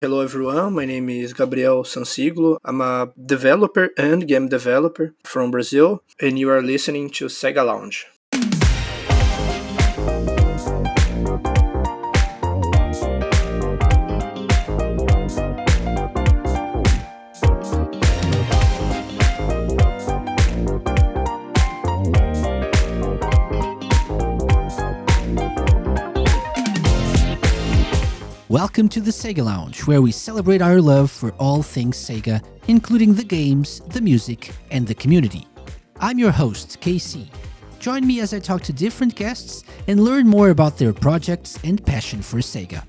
Hello everyone, my name is Gabriel Sansigolo. I'm a developer and game developer from Brazil, and you are listening to SEGA Lounge. Welcome to the Sega Lounge, where we celebrate our love for all things Sega, including the games, the music, and the community. I'm your host, KC. Join me as I talk to different guests and learn more about their projects and passion for Sega.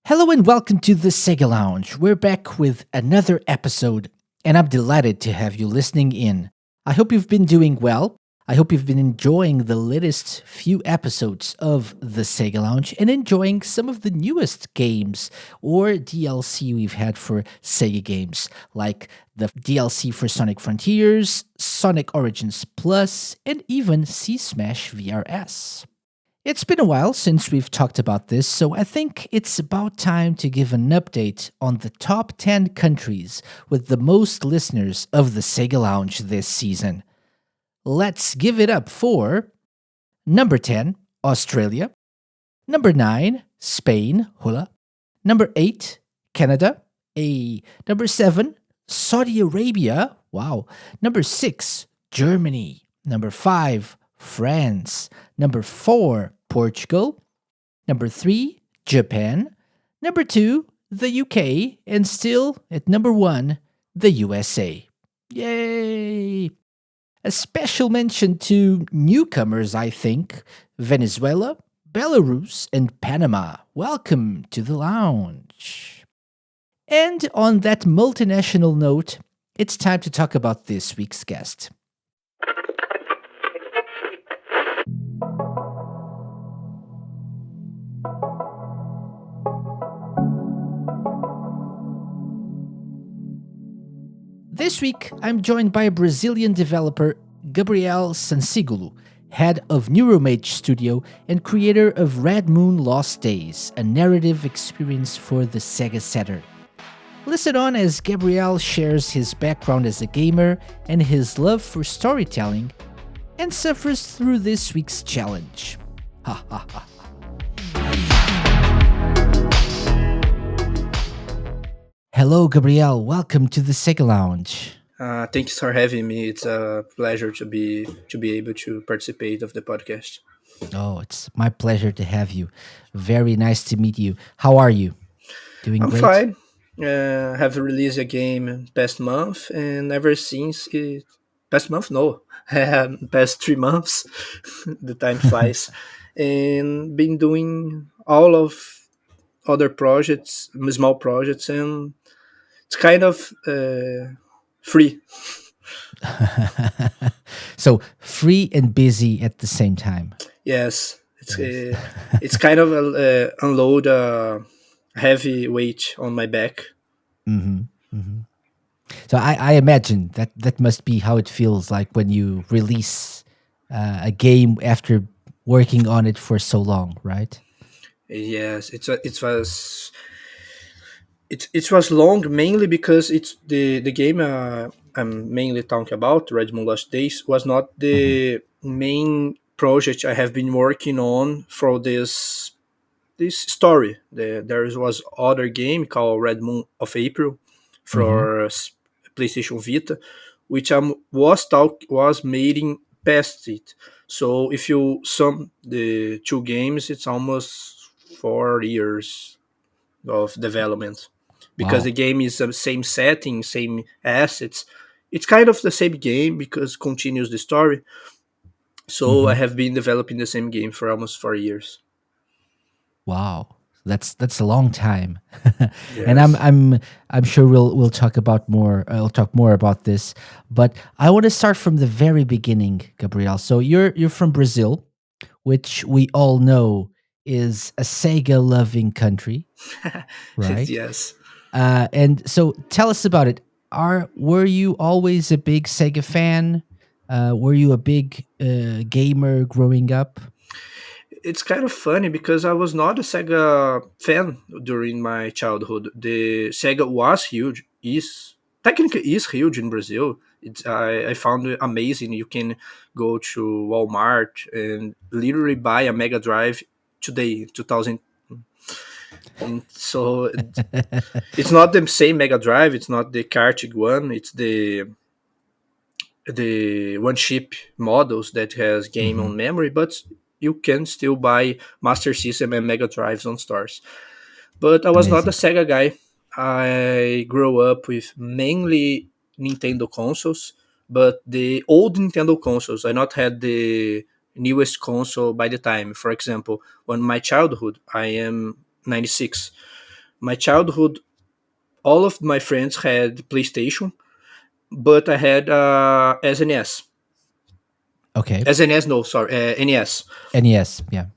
Hello and welcome to the Sega Lounge. We're back with another episode, and I'm delighted to have you listening in. I hope you've been doing well. I hope you've been enjoying the latest few episodes of the Sega Lounge and enjoying some of the newest games or DLC we've had for Sega games, like the DLC for Sonic Frontiers, Sonic Origins Plus, and even Sea Smash VRS. It's been a while since we've talked about this, so I think it's about time to give an update on the top 10 countries with the most listeners of the Sega Lounge this season. Let's give it up for number 10, Australia. Number 9, Spain. Hola. Number 8, Canada. Number 7, Saudi Arabia. Wow. Number 6, Germany. Number 5, France. Number 4, Portugal. Number 3, Japan. Number 2, the UK. And still at number 1, the USA. Yay! A special mention to newcomers, I think, Venezuela, Belarus, and Panama. Welcome to the lounge. And on that multinational note, it's time to talk about this week's guest. This week, I'm joined by Brazilian developer Gabriel Sansigolo, head of Neuromage Studio and creator of Red Moon Lost Days, a narrative experience for the SEGA Saturn. Listen on as Gabriel shares his background as a gamer and his love for storytelling, and suffers through this week's challenge. Ha ha ha. Hello, Gabriel. Welcome to the Sega Lounge. Thanks for having me. It's a pleasure to be able to participate of the podcast. Oh, it's my pleasure to have you. Very nice to meet you. How are you? Doing I'm great? fine. Have released a game past month, and ever since it past month, no, past 3 months, the time flies, and been doing all of other projects, small projects, and it's kind of free. So free and busy at the same time. Yes, Yes. it's kind of unload a heavy weight on my back. hmm hmm So I imagine that must be how it feels like when you release a game after working on it for so long, right? Yes, it was long mainly because it's the game I'm mainly talking about. Red Moon Lost Days was not hmm the main project I have been working on for this story. There was other game called Red Moon of April hmm for PlayStation Vita, which was made in past it. So if you sum the two games, it's almost 4 years of development because the Wow. game is the same setting, same assets. It's kind of the same game because continues the story. So I hmm have been developing the same game for almost 4 years. Wow, that's a long time, and I'm Yes. I'm I'm sure we'll talk about more. I'll talk more about this, but I want to start from the very beginning, Gabriel. So you're from Brazil, which we all know is a Sega loving country, right? Yes. And so tell us about it. Were you always a big Sega fan? Were you a big gamer growing up? it's kind of funny because I was not a Sega fan during my childhood. The Sega was huge, is technically is huge in Brazil. I found it amazing. You can go to Walmart and literally buy a Mega Drive today, 2000. And so it's not the same Mega Drive. It's not the cartridge one. It's the one chip models that has game Hmm. on memory, but you can still buy Master System and Mega Drives on stores. But I was not a Amazing. Sega guy. I grew up with mainly Nintendo consoles, but the old Nintendo consoles. I not had the newest console by the time. For example, when my childhood, I am 96. My childhood, all of my friends had PlayStation, but I had SNES. Okay. SNES, no, sorry, NES. NES. Yeah.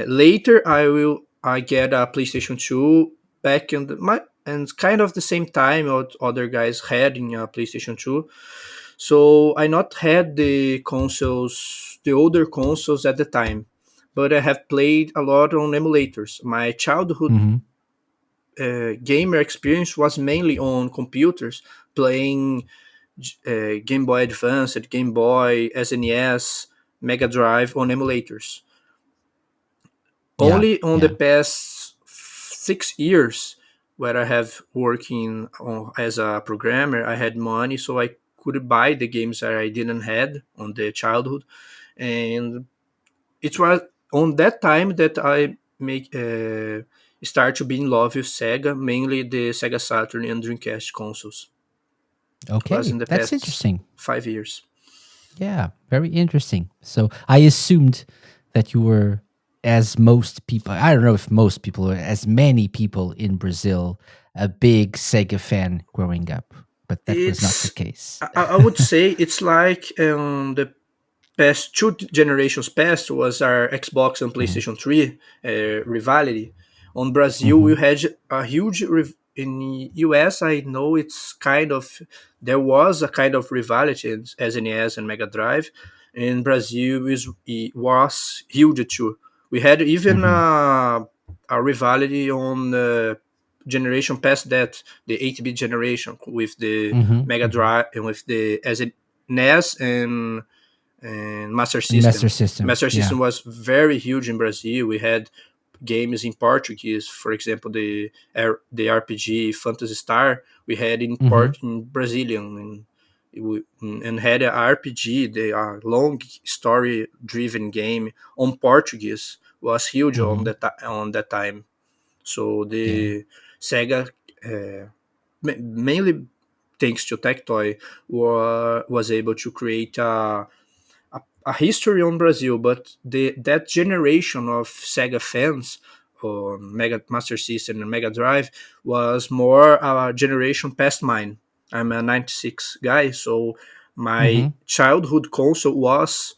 Later, I get a PlayStation 2 back in my and kind of the same time what other guys had in a PlayStation 2. So I not had the consoles, the older consoles at the time, but I have played a lot on emulators. My childhood Hmm. gamer experience was mainly on computers, playing Game Boy Advance, Game Boy, SNES, Mega Drive on emulators. Yeah. Only on the Yeah. past 6 years, where I have working as a programmer, I had money, so I could buy the games that I didn't had on the childhood, and it was on that time that I make start to be in love with Sega, mainly the Sega Saturn and Dreamcast consoles. Was Okay. in the That's past interesting. 5 years. Yeah. Very interesting. So I assumed that you were, as most people, I don't know if most people, or as many people in Brazil, a big Sega fan growing up, but that was not the It's case. I would say it's like the past two generations past was our Xbox and Hmm. PlayStation 3 rivalry. On Brazil, we Hmm. had a huge in US. I know it's kind of there was a kind of rivalry in SNES and Mega Drive. In Brazil, it was huge too. We had even Hmm. a rivalry on the generation past that, the 8-bit generation with the Hmm. Mega Hmm. Drive and with the SNES and Master And Master System. System. Master Yeah. System was very huge in Brazil. We had games in Portuguese, for example, the RPG Phantasy Star. We had in Hmm. part in Brazilian and had a RPG, the long story driven game on Portuguese was huge Hmm. on that time. So Yeah. the Sega, uh, mainly thanks to Tectoy, was able to create a history on Brazil, but that generation of Sega fans on Mega Master System and Mega Drive was more a generation past mine. I'm a 96 guy, so my Hmm. childhood console was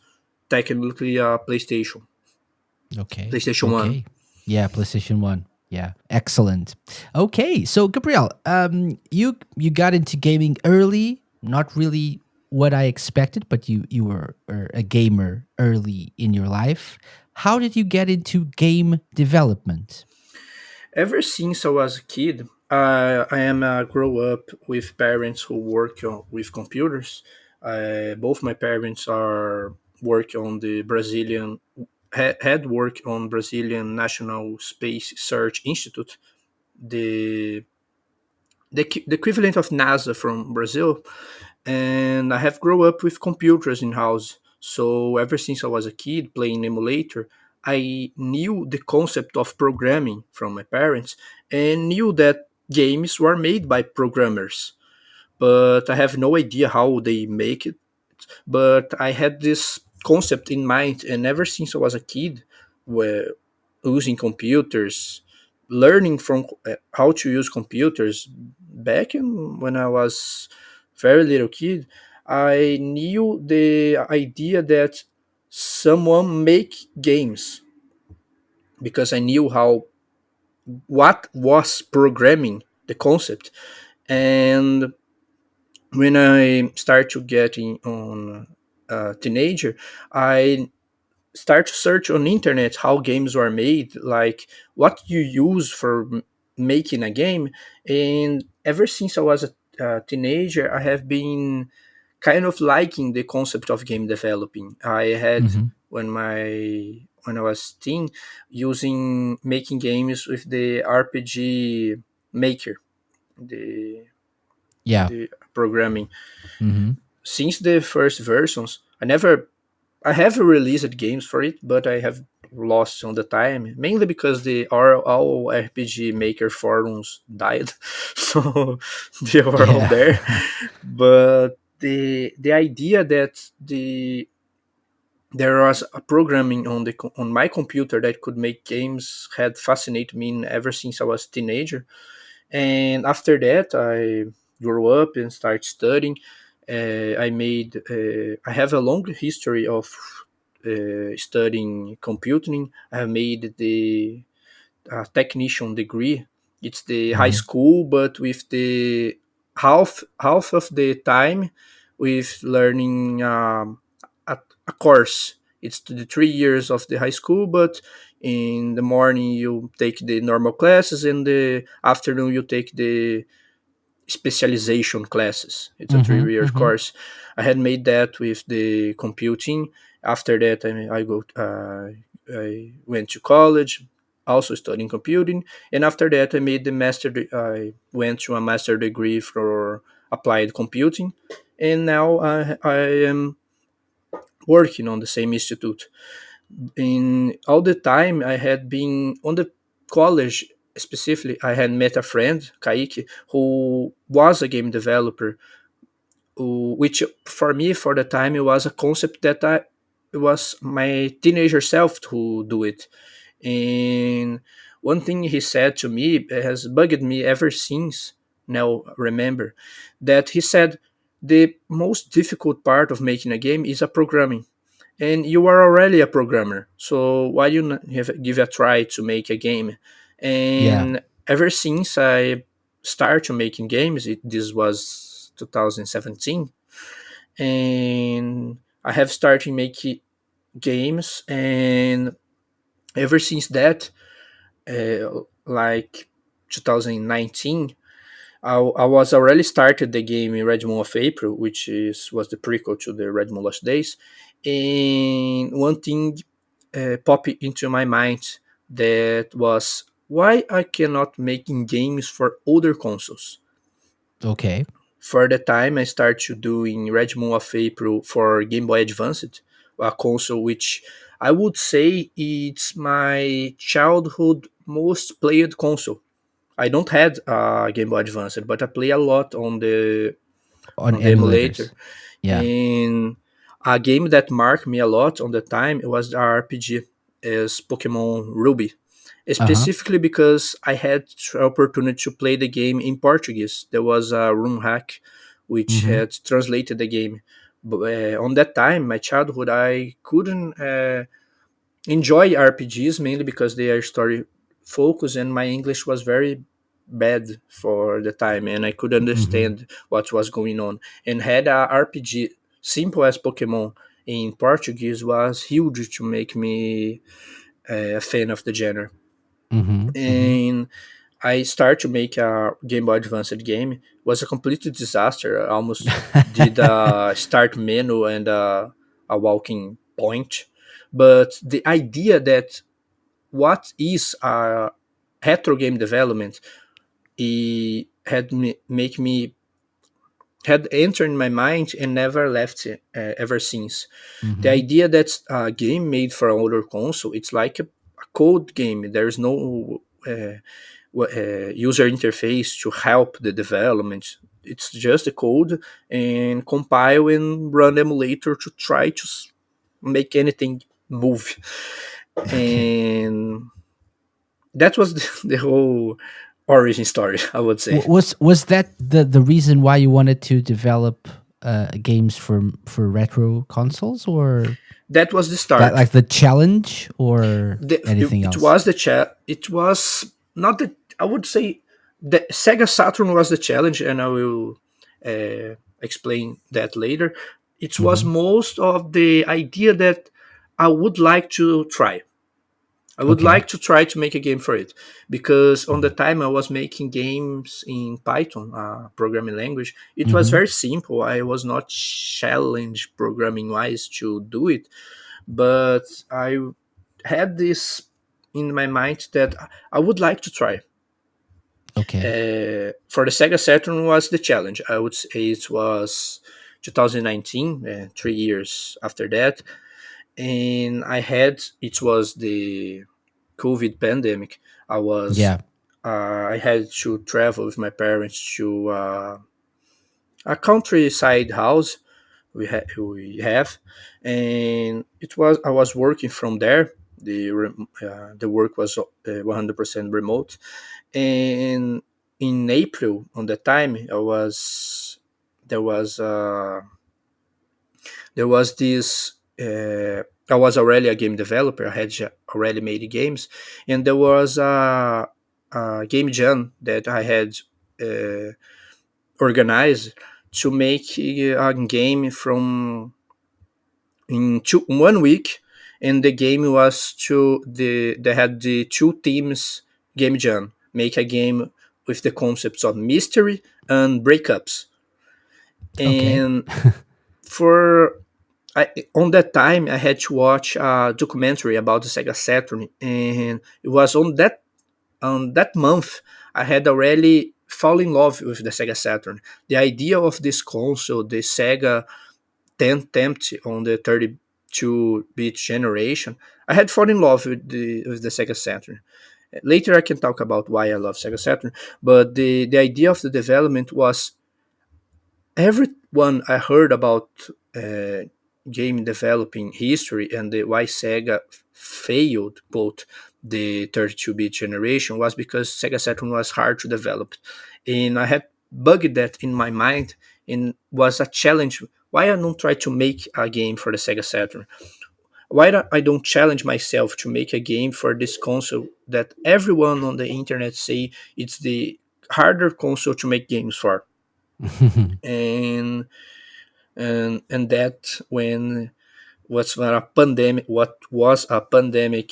technically a Okay. PlayStation 1. Okay. Yeah, PlayStation 1. Yeah. Excellent. Okay. So Gabriel, you got into gaming early, not really what I expected, but you were a gamer early in your life. How did you get into game development? Ever since I was a kid, I am grow up with parents who work with computers. Both my parents are work on the Brazilian had work on Brazilian National Space Research Institute, the the equivalent of NASA from Brazil, and I have grown up with computers in house. So ever since I was a kid playing emulator, I knew the concept of programming from my parents and knew that games were made by programmers. But I have no idea how they make it. But I had this concept in mind, and ever since I was a kid, where using computers, learning from how to use computers back when I was very little kid, I knew the idea that someone make games because I knew how what was programming, the concept. And when I start to get in on a teenager, I start to search on internet how games were made, like what you use for making a game. And ever since I was a teenager, I have been kind of liking the concept of game developing. I had Hmm. when I was teen, using making games with the RPG Maker, the Yeah. the programming. Hmm. Since the first versions, I have released games for it, but I have lost on the time, mainly because the all RPG Maker forums died, so they were all Yeah. there. But the idea that there was a programming on on my computer that could make games had fascinated me ever since I was a teenager. And after that, I grew up and started studying. I have a long history of studying computing. I have made the technician degree. It's the high Hmm. school, but with the half of the time with learning a course. It's the 3 years of the high school, but in the morning you take the normal classes, and the afternoon you take the specialization classes. It's a Hmm. 3 year Hmm. course. I had made that with the computing. After that, I went to college, also studying computing, and after that, I made the I went to a master degree for applied computing, and now I am working on the same institute. In all the time I had been on the college, specifically, I had met a friend, Kaique, who was a game developer, which for me, for the time, it was a concept that it was my teenager self who do it. And one thing he said to me has bugged me ever since. Now remember that he said the most difficult part of making a game is a programming, and you are already a programmer, so why you not give a try to make a game? Yeah. And ever since I started making games, this was 2017, and I have started making games, and ever since that, like 2019, I was already started the game in Red Moon of April, which was the prequel to the Red Moon Lost Days. And one thing popped into my mind, that was why I cannot making games for older consoles. Okay. For the time, I started doing Red Moon of April for Game Boy Advanced, a console which I would say it's my childhood most played console. I don't had a Game Boy Advance, but I play a lot On on the emulator. emulators. Yeah. And a game that marked me a lot on the time, it was the RPG, is Pokemon Ruby. Uh huh. Specifically because I had the opportunity to play the game in Portuguese. There was a room hack which Hmm. had translated the game. But on that time, my childhood, I couldn't enjoy RPGs mainly because they are story focused, and my English was very bad for the time, and I could Hmm. understand what was going on. And had a RPG simple as Pokemon in Portuguese was huge to make me a fan of the genre. Hmm. Hmm. And I started to make a Game Boy Advanced game. It was a complete disaster. I almost did a start menu and a walking point. But the idea that what is retro game development, it had make me had entered in my mind and never left it, ever since. The Hmm. idea that a game made for an older console, it's like a code game. There's no user interface to help the development. It's just the code and compile and run emulator to try to make anything move. Okay. And that was the whole origin story, I would say. Was that the reason why you wanted to develop games for retro consoles, or That was the that start. like the challenge or anything It else? was the it was not the, I would say the Sega Saturn was the challenge, and I will explain that later. It was Hmm. most of the idea that I would like to try. I would Okay. like to try to make a game for it, because on the time I was making games in Python, programming language. It was Mm-hmm. very simple. I was not challenged programming wise to do it, but I had this in my mind that I would like to try. Okay. For the Sega Saturn was the challenge. I would say it was 2019, 3 years after that, and it was the COVID pandemic. I was Yeah. I had to travel with my parents to a countryside house we have, and it was I was working from there. The work was 100% remote, and in April on the time I was there was there was this. I was already a game developer. I had already made games, and there was a game jam that I had uh, organized to make a game from in 1 week, and the game was to they had the two teams game jam make a game with the concepts of mystery and breakups. Okay. And for on that time I had to watch a documentary about the Sega Saturn, and it was on that month I had already fall in love with the Sega Saturn. The idea of this console, the Sega 10 attempt on the 32-bit generation, I had fallen in love with the Sega Saturn. Later I can talk about why I love Sega Saturn, but the idea of the development was everyone I heard about uh, game developing history and why Sega failed, quote, the 32-bit generation was because Sega Saturn was hard to develop. And I had bugged that in my mind and was a challenge. Why I don't try to make a game for the Sega Saturn? Why I don't challenge myself to make a game for this console that everyone on the internet say it's the harder console to make games for? And and that when what was a pandemic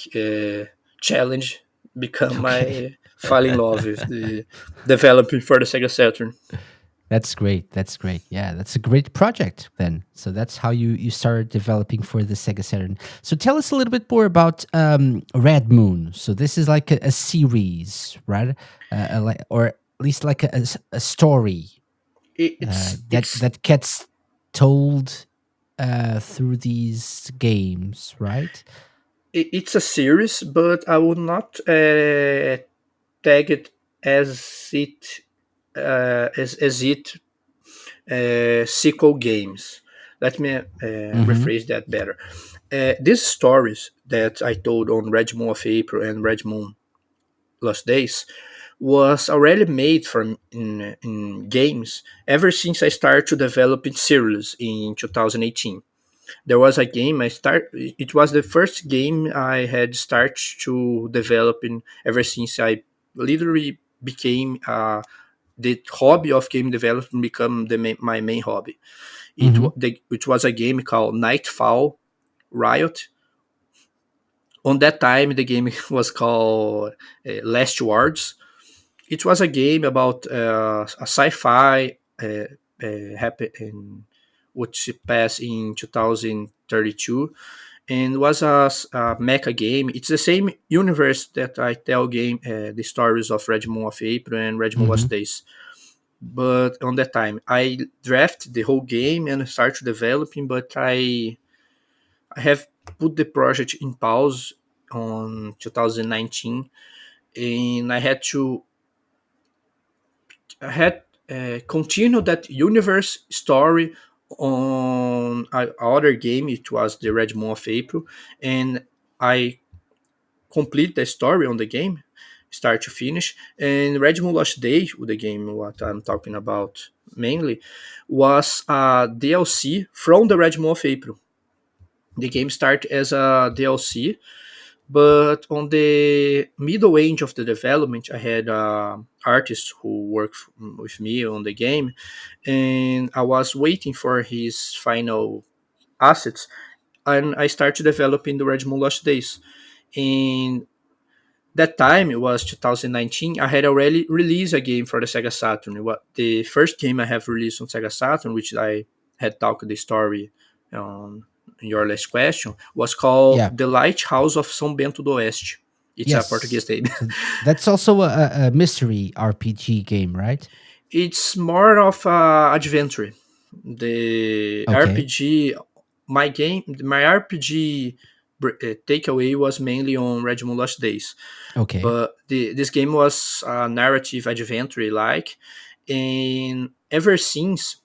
challenge become Okay. my fall in love with the developing for the Sega Saturn. That's great. That's great. Yeah, that's a great project then. So that's how you started developing for the Sega Saturn. So tell us a little bit more about Red Moon. So this is like a series, right? Or at least like a story It, it's that it's that gets told through these games, right? it's a series, but I would not tag it as it sequel games. Let me Mm-hmm. rephrase that better. These stories that I told on Red Moon of April and Red Moon Lost Days was already made from in games ever since I started to develop in series in 2018. There was a game it was the first game I had started to develop in ever since I literally became the hobby of game development become my main hobby. Mm-hmm. It was a game called Nightfall Riot. On that time, the game was called Last Words. It was a game about a sci-fi happen in which passed in 2032, and was a mecha game. It's the same universe that I tell game the stories of Red Moon of April and Red Moon Mm-hmm. Lost Days. But on that time, I draft the whole game and start developing, but I have put the project in pause on 2019, and I had continued that universe story on other game. It was the Red Moon of April, and I complete the story on the game, start to finish. And Red Moon Lost Day, the game what I'm talking about mainly, was a DLC from the Red Moon of April. The game started as a DLC, but on the middle range of the development, I had artists who worked with me on the game, and I was waiting for his final assets. and I started developing the Red Moon Lost Days. In that time, it was 2019. I had already released a game for the Sega Saturn. The first game I have released on Sega Saturn, which I had talked the story on your last question, was called Yeah. The Lighthouse of São Bento do Oeste. It's a Yes. Portuguese name. So that's also a mystery RPG game, right? It's more of a adventure. The Okay. RPG, my RPG takeaway was mainly on Red Moon Lost Days, Okay. but this game was a narrative adventure like, and ever since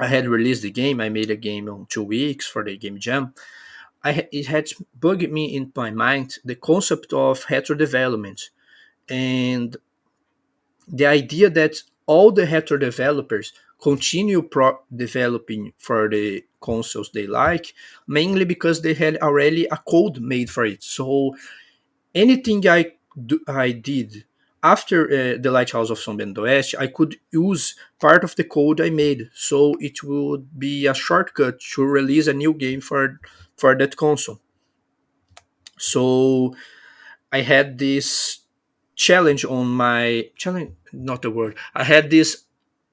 I had released the game, I made a game on 2 weeks for the game jam. It had bugged me in my mind the concept of retro development and the idea that all the retro developers continue developing for the consoles they like, mainly because they had already a code made for it. So anything I did after the Lighthouse of São Bento do Oeste, I could use part of the code I made. So it would be a shortcut to release a new game for that console. So I had this challenge on my challenge, not the word. I had this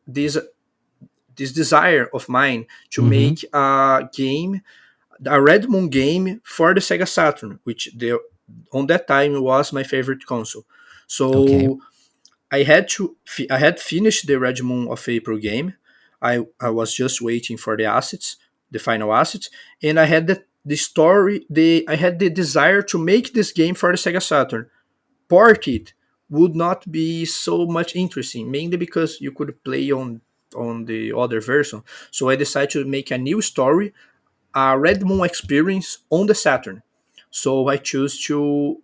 this desire of mine to Mm-hmm. make a game, a Red Moon game for the Sega Saturn, which on that time was my favorite console. Okay. So I had finished the Red Moon of April game. I was just waiting for the assets, the final assets, and I had the story. I had the desire to make this game for the Sega Saturn. Port it would not be so much interesting, mainly because you could play on the other version. So I decided to make a new story, a Red Moon experience on the Saturn. So I choose to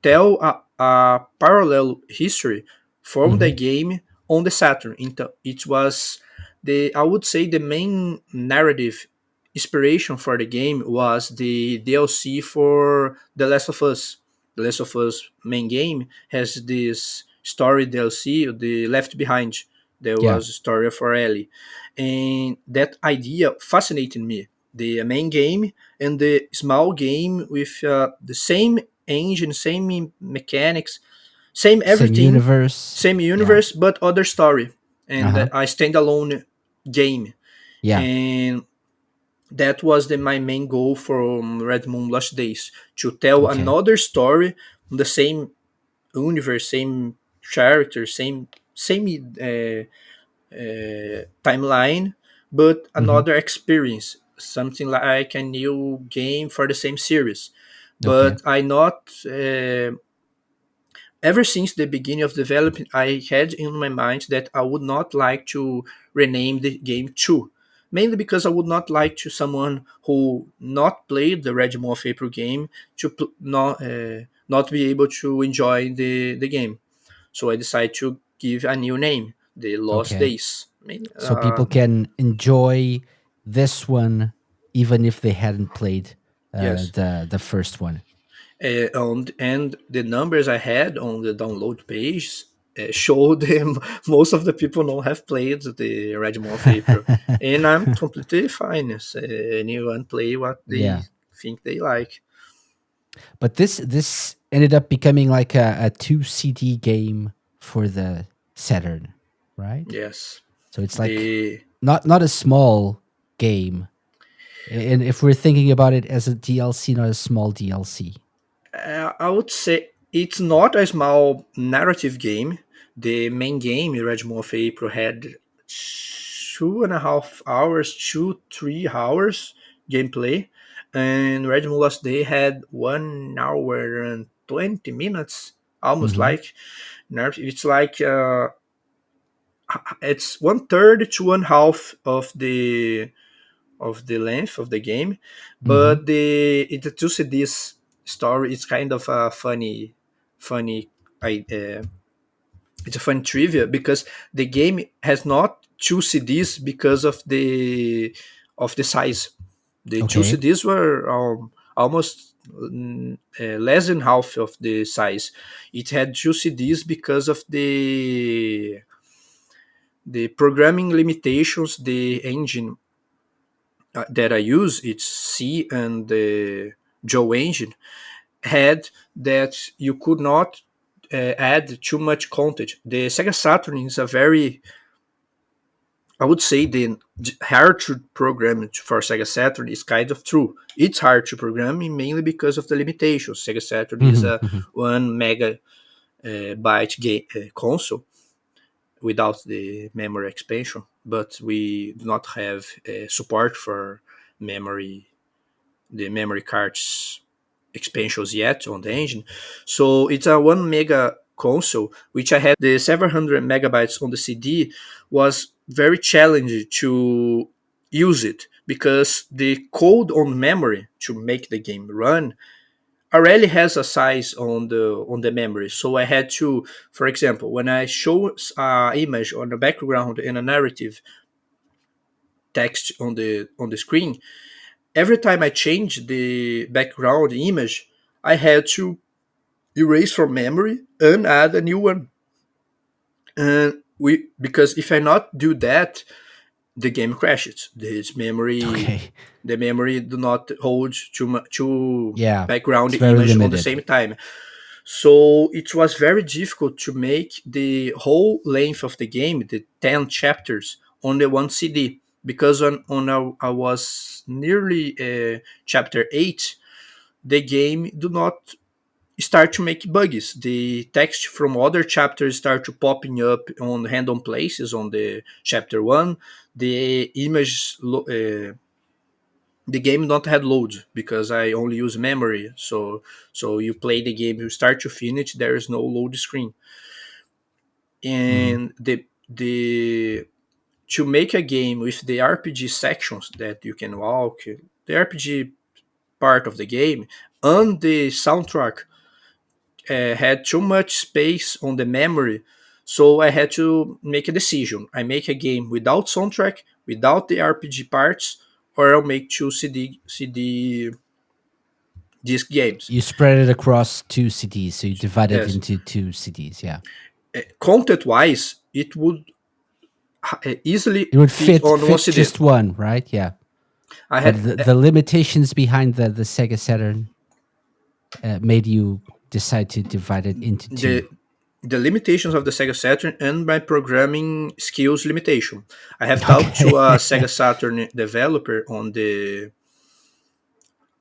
tell a parallel history from the Mm-hmm. game on the Saturn. It was the I would say the main narrative inspiration for the game was the DLC for The Last of Us. The Last of Us main game has this story DLC, the Left Behind. There Yeah. was a story for Ellie, and that idea fascinated me. The main game and the small game with the same engine, same mechanics, same Same everything, universe. same Yeah. universe, but other story, Uh and huh. a standalone game. Yeah. And that was my main goal from Red Moon Lost Days, to tell Okay. another story on the same universe, same character, same timeline, but Mm-hmm. another experience, something like a new game for the same series. Okay. But I not ever since the beginning of development, I had in my mind that I would not like to rename the game 2. Mainly because I would not like to someone who not played the Red Moon of April game to not be able to enjoy the game. So I decided to give a new name, the Lost Okay. Days. So people can enjoy this one even if they hadn't played Yes. the first one. And the numbers I had on the download page showed them most of the people don't have played the Red Moon of April, and I'm completely fine. Yes, anyone play what they Yeah. think they like. But this ended up becoming like a two CD game for the Saturn, right? Yes, So it's like the not a small game. And if we're thinking about it as a DLC, not a small DLC. I would say it's not a small narrative game. The main game, Red Moon of April, had 2.5 hours, 3 hours gameplay, and Red Moon Last Day had 1 hour and 20 minutes, almost Mm-hmm. like it's like it's one third to one half of the length of the game, Mm-hmm. but to see this story, it's kind of a funny. I It's a fun trivia because the game has not two CDs because of the size. The two Okay. CDs were almost less than half of the size. It had two CDs because of the programming limitations the engine that I use, it's C and the Joe engine, had that you could not add too much content. The Sega Saturn is a very, I would say, the hard to program for Sega Saturn is kind of true. It's hard to program mainly because of the limitations. Sega Saturn is Mhm, a mhm. 1 mega byte game console without the memory expansion, but we do not have support for memory, the memory cards expansions yet on the engine. So it's a 1 mega console, which I had the 700 megabytes on the CD, was very challenging to use it because the code on memory to make the game run already has a size on the memory. So I had to, for example, when I show a image on the background and a narrative text on the screen, every time I change the background image, I had to erase from memory and add a new one. And we, because if I not do that, the game crashes. Okay. The memory do not hold two Yeah. background It's very image on the limited. same time. So it was very difficult to make the whole length of the game, the 10 chapters, on the one CD. Because I was nearly chapter 8, the game do not start to make bugs. The text from other chapters start to popping up on random places on the chapter 1. The image, the game not had load because I only use memory. So you play the game, you start to finish, there is no load screen. Mhm. And the to make a game with the RPG sections that you can walk, the RPG part of the game, and the soundtrack had too much space on the memory. So I had to make a decision. I make a game without soundtrack, without the RPG parts, or I'll make two CD disc games. You spread it across two CDs, so you divide it Yes. into two CDs. Yeah. Content wise, it would easily It would fit on one fit CD. just one, right? Yeah. I But had the limitations behind the Sega Saturn made you decide to divide it into two. the the limitations of the Sega Saturn and my programming skills limitation. I have talked to a Okay. Sega Saturn developer on the,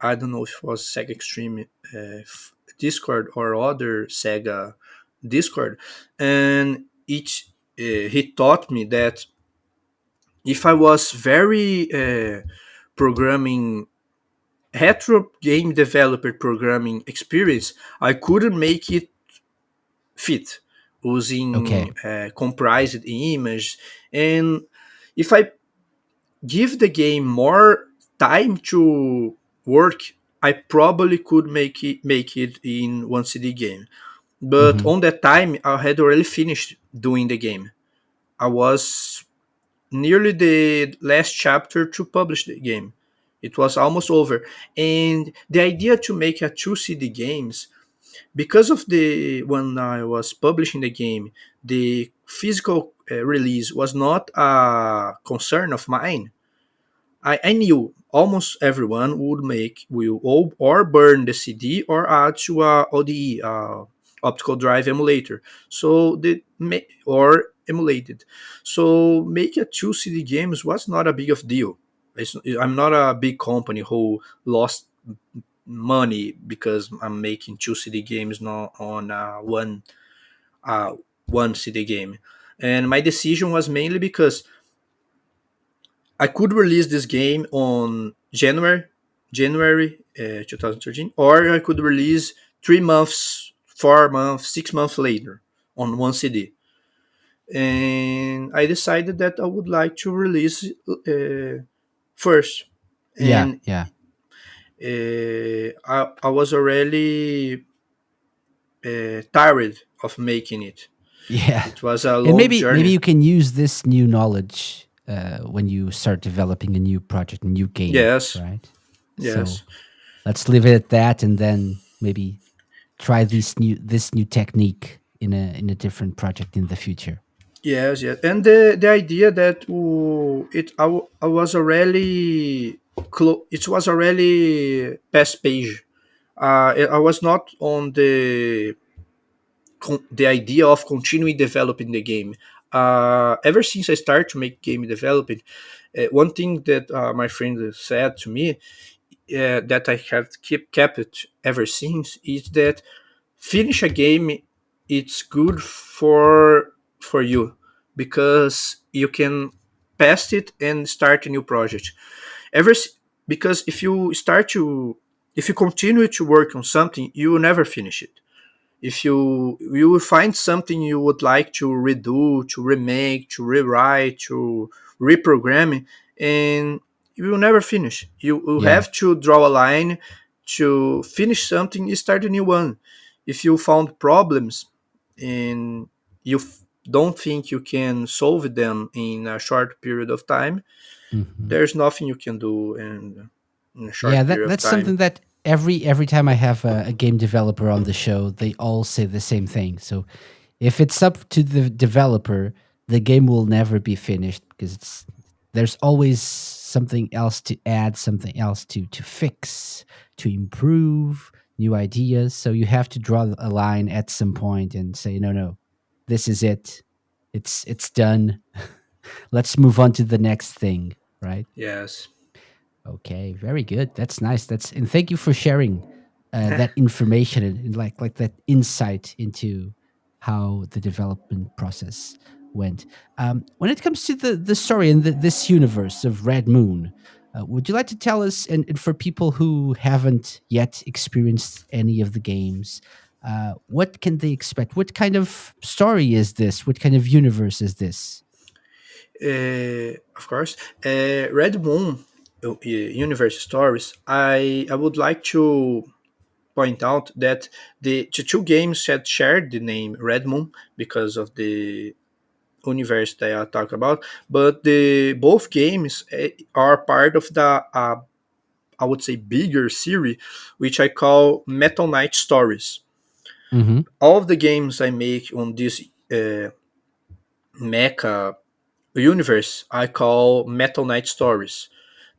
I don't know if it was Sega Extreme Discord or other Sega Discord, and he taught me that if I was very programming retro game developer programming experience, I couldn't make it fit Okay. using comprised image. And if I give the game more time to work, I probably could make it in one CD game. But Hmm. on that time, I had already finished doing the game. I was nearly the last chapter to publish the game. It was almost over. And the idea to make a two CD games, because of the when I was publishing the game, the physical release was not a concern of mine. I knew almost everyone would make will or burn the CD or add to a ODE, optical drive emulator. So or emulated. So make a two CD games was not a big of deal. I'm not a big company who lost money because I'm making two CD games not on uh, one CD game. And my decision was mainly because I could release this game on January 2013, or I could release 3 months, 4 months, 6 months later on one CD. And I decided that I would like to release first. Yeah. And Yeah. I was already tired of making it. Yeah. It was a And long maybe journey. you can use this new knowledge when you start developing a new project, a new game, Yes, right? So yes, let's leave it at that, and then maybe try this new technique in a different project in the future. yes, yes. And the idea that I was already. it was already past page. I was not on the idea of continuing developing the game. Ever since I started to make game developing, one thing that my friend said to me, that I have kept it ever since, is that finish a game, it's good for you, because you can pass it and start a new project. ever s- because if you continue to work on something, you will never finish it. If you will find something you would like to redo, to remake, to rewrite, to reprogram, and you will never finish. You Yeah. have to draw a line to finish something and start a new one. If you found problems and don't think you can solve them in a short period of time, Mhm. there's nothing you can do in a Yeah, short period of that's time. something that every time I have a game developer on the show, they all say the same thing. So if it's up to the developer, the game will never be finished because there's always something else to add, something else to fix, to improve, new ideas. So you have to draw a line at some point and say, no, no, this is it. It's done. Let's move on to the next thing, right? Yes. Okay, very good. That's nice. That's and thank you for sharing that information and like that insight into how the development process went. When it comes to the story and this universe of Red Moon, would you like to tell us and for people who haven't yet experienced any of the games, what can they expect? What kind of story is this? What kind of universe is this? Of course. Red Moon Universe Stories. I would like to point out that the two games had shared the name Red Moon because of the universe they are talking about, but the both games are part of the I would say bigger series, which I call Metal Knight Stories. Mm-hmm. All of the games I make on this mecha universe I call Metal Knight Stories.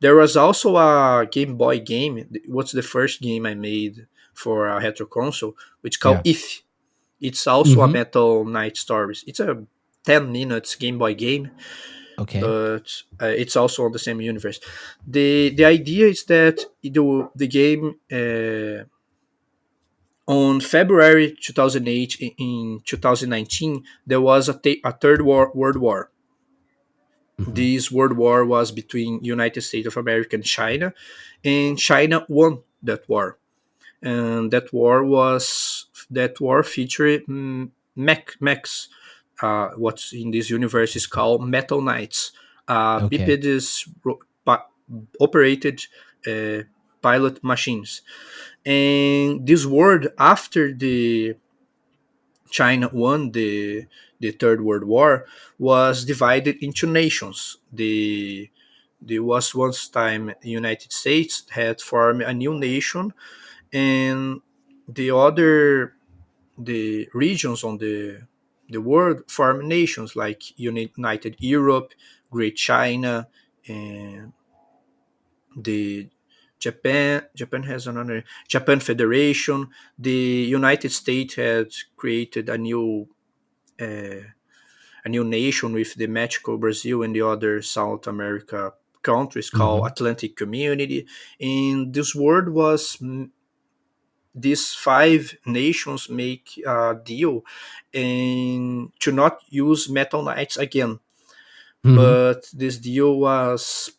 There was also a Game Boy game. What's the first game I made for a retro console, which called Yeah. If. It's also a Mm-hmm. Metal Knight Stories. It's a 10 minutes Game Boy game, Okay. but it's also on the same universe. The idea is that the game on February 2008 in 2019 there was a third world war. Mm-hmm. This world war was between United States of America and China won that war. And that war featured mechs, what's in this universe is called Metal Knights. Okay. Biped is operated uh, pilot machines. And this world, after the China won the Third World War, was divided into nations. There was once time the United States had formed a new nation, and the other the regions on the world formed nations like United Europe, Great China, and the Japan has another Japan Federation. The United States had created uh, a new nation with the Mexico, Brazil, and the other South America countries called Mm-hmm. Atlantic Community. And this word was these five nations make a deal and to not use Metal Knights again. Mm-hmm. But this deal was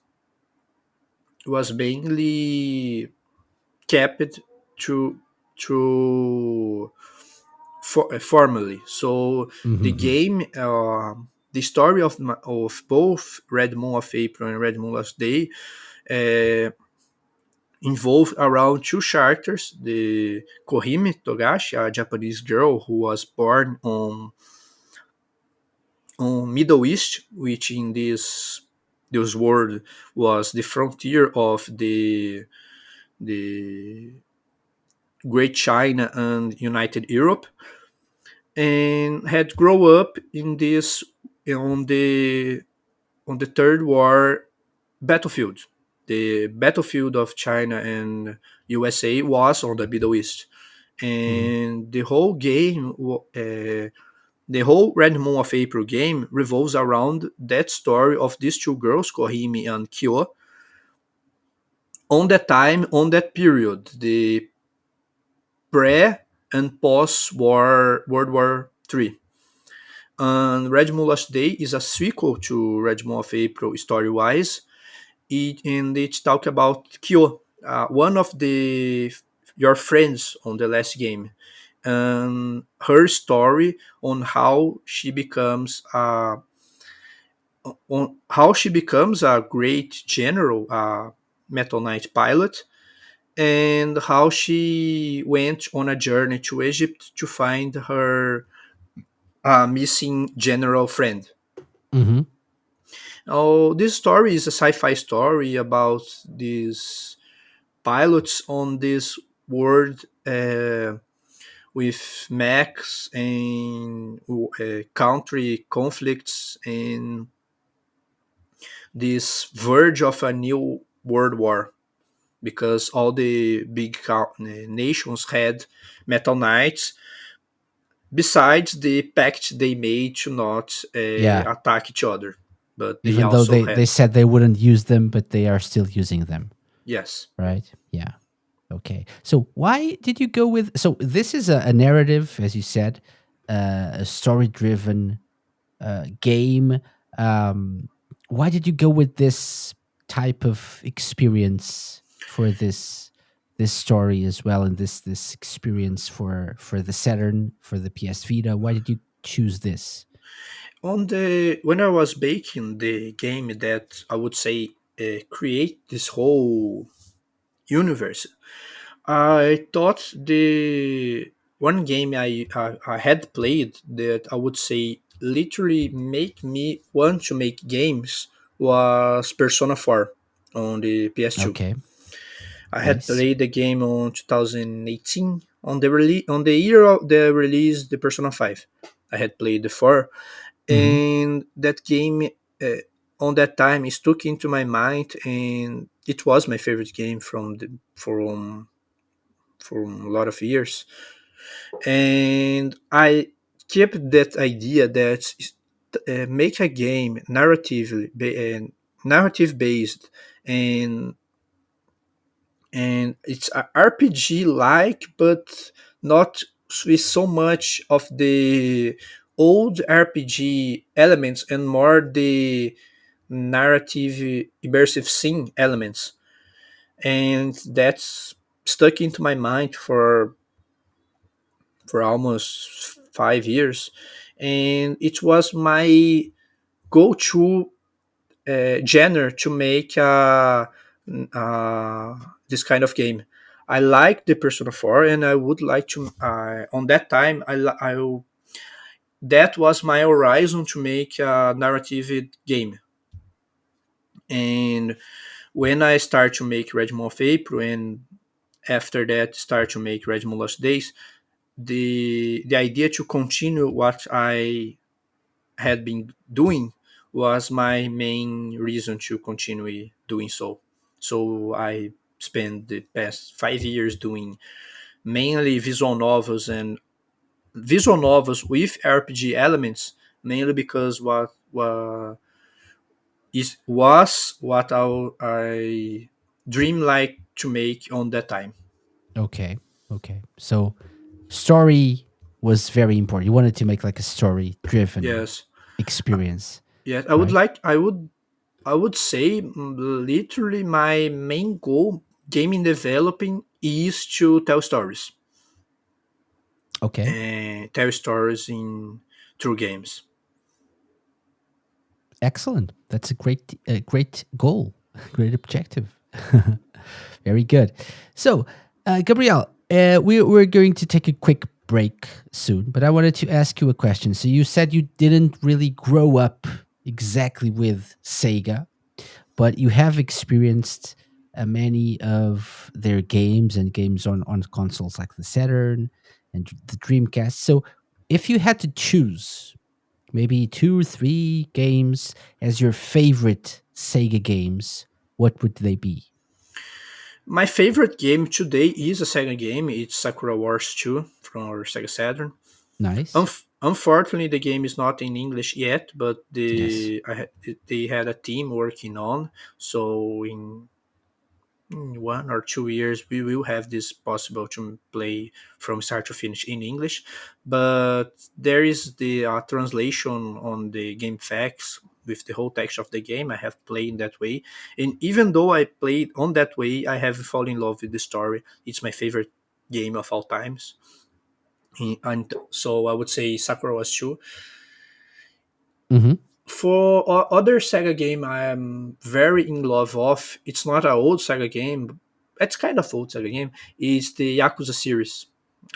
mainly kept to to formally. So the Mm-hmm. game, the story of both Red Moon of April and Red Moon Last Day uh, involved around two characters: the Kohime Togashi, a Japanese girl who was born on Middle East, which in this world was the frontier of the Great China and United Europe, and had grown up in this on the Third War battlefield. The battlefield of China and USA was on the Middle East, Hmm. and the whole Red Moon of April game revolves around that story of these two girls, Kohimi and Kyo, on that time, on that period, the pre and post war World War III. And Red Moon Last Day is a sequel to Red Moon of April story wise, and it talk about Kyo, one of the your friends on the last game, and her story on how she becomes a great general, Metal Knight pilot, and how she went on a journey to Egypt to find her missing general friend. Hmm. Oh, this story is a sci-fi story about these pilots on this world with mechs and country conflicts and this verge of a new world war because all the big nations had metal knights besides the pact they made to not Yeah. attack each other, but they Even though also they had. said they wouldn't use them, but they are still using them, Yes. right? Yeah. Okay. So why did you go with? So this is a narrative, as you said, a story-driven game. Um, why did you go with this type of experience for this story as well, and this experience for the Saturn, for the PS Vita? Why did you choose this? On the when I was baking the game that I would say create this whole universe, I thought the one game I had played that I would say literally make me want to make games was Persona 4 on the PS2. Okay. I had Nice. played the game on 2018 on the year of the release the Persona 5. I had played the 4, Hmm. and that game on that time stuck into my mind, and it was my favorite game from a lot of years. And I kept that idea that make a game narrative based, and it's a RPG like, but not with so much of the old RPG elements and more the narrative immersive scene elements. And that's stuck into my mind for almost 5 years, and it was my go-to genre to make this kind of game. I like the Persona 4, and I would like to. On that time, that was my horizon to make a narrative game. And when I start to make Red Moon of April, and after that start to make Red Moon Lost Days, the idea to continue what I had been doing was my main reason to continue doing so. So I spent the past 5 years doing mainly visual novels with RPG elements, mainly because was what I dream like to make on that time. Okay. Okay. So story was very important. You wanted to make like a story driven Yes, experience, yes. right? I would say literally my main goal gaming developing is to tell stories Okay. and tell stories in through games. Excellent. That's a great goal, great objective. Very good. So, Gabriel, we're going to take a quick break soon, but I wanted to ask you a question. So, you said you didn't really grow up exactly with Sega, but you have experienced many of their games and games on consoles like the Saturn and the Dreamcast. So, if you had to choose maybe two or three games as your favorite Sega games, what would they be? My favorite game today is a Sega game. It's Sakura Wars 2 from our Sega Saturn. Nice. Unfortunately, the game is not in English yet, but Yes. they had a team working on. So in 1 or 2 years, we will have this possible to play from start to finish in English. But there is the translation on the game facts with the whole text of the game. I have played in that way, and even though I played on that way, I have fallen in love with the story. It's my favorite game of all times. And so I would say Sakura was 2. Mm-hmm. For other Sega game, I am very in love of. It's not an old Sega game. It's kind of old Sega game. It's the Yakuza series.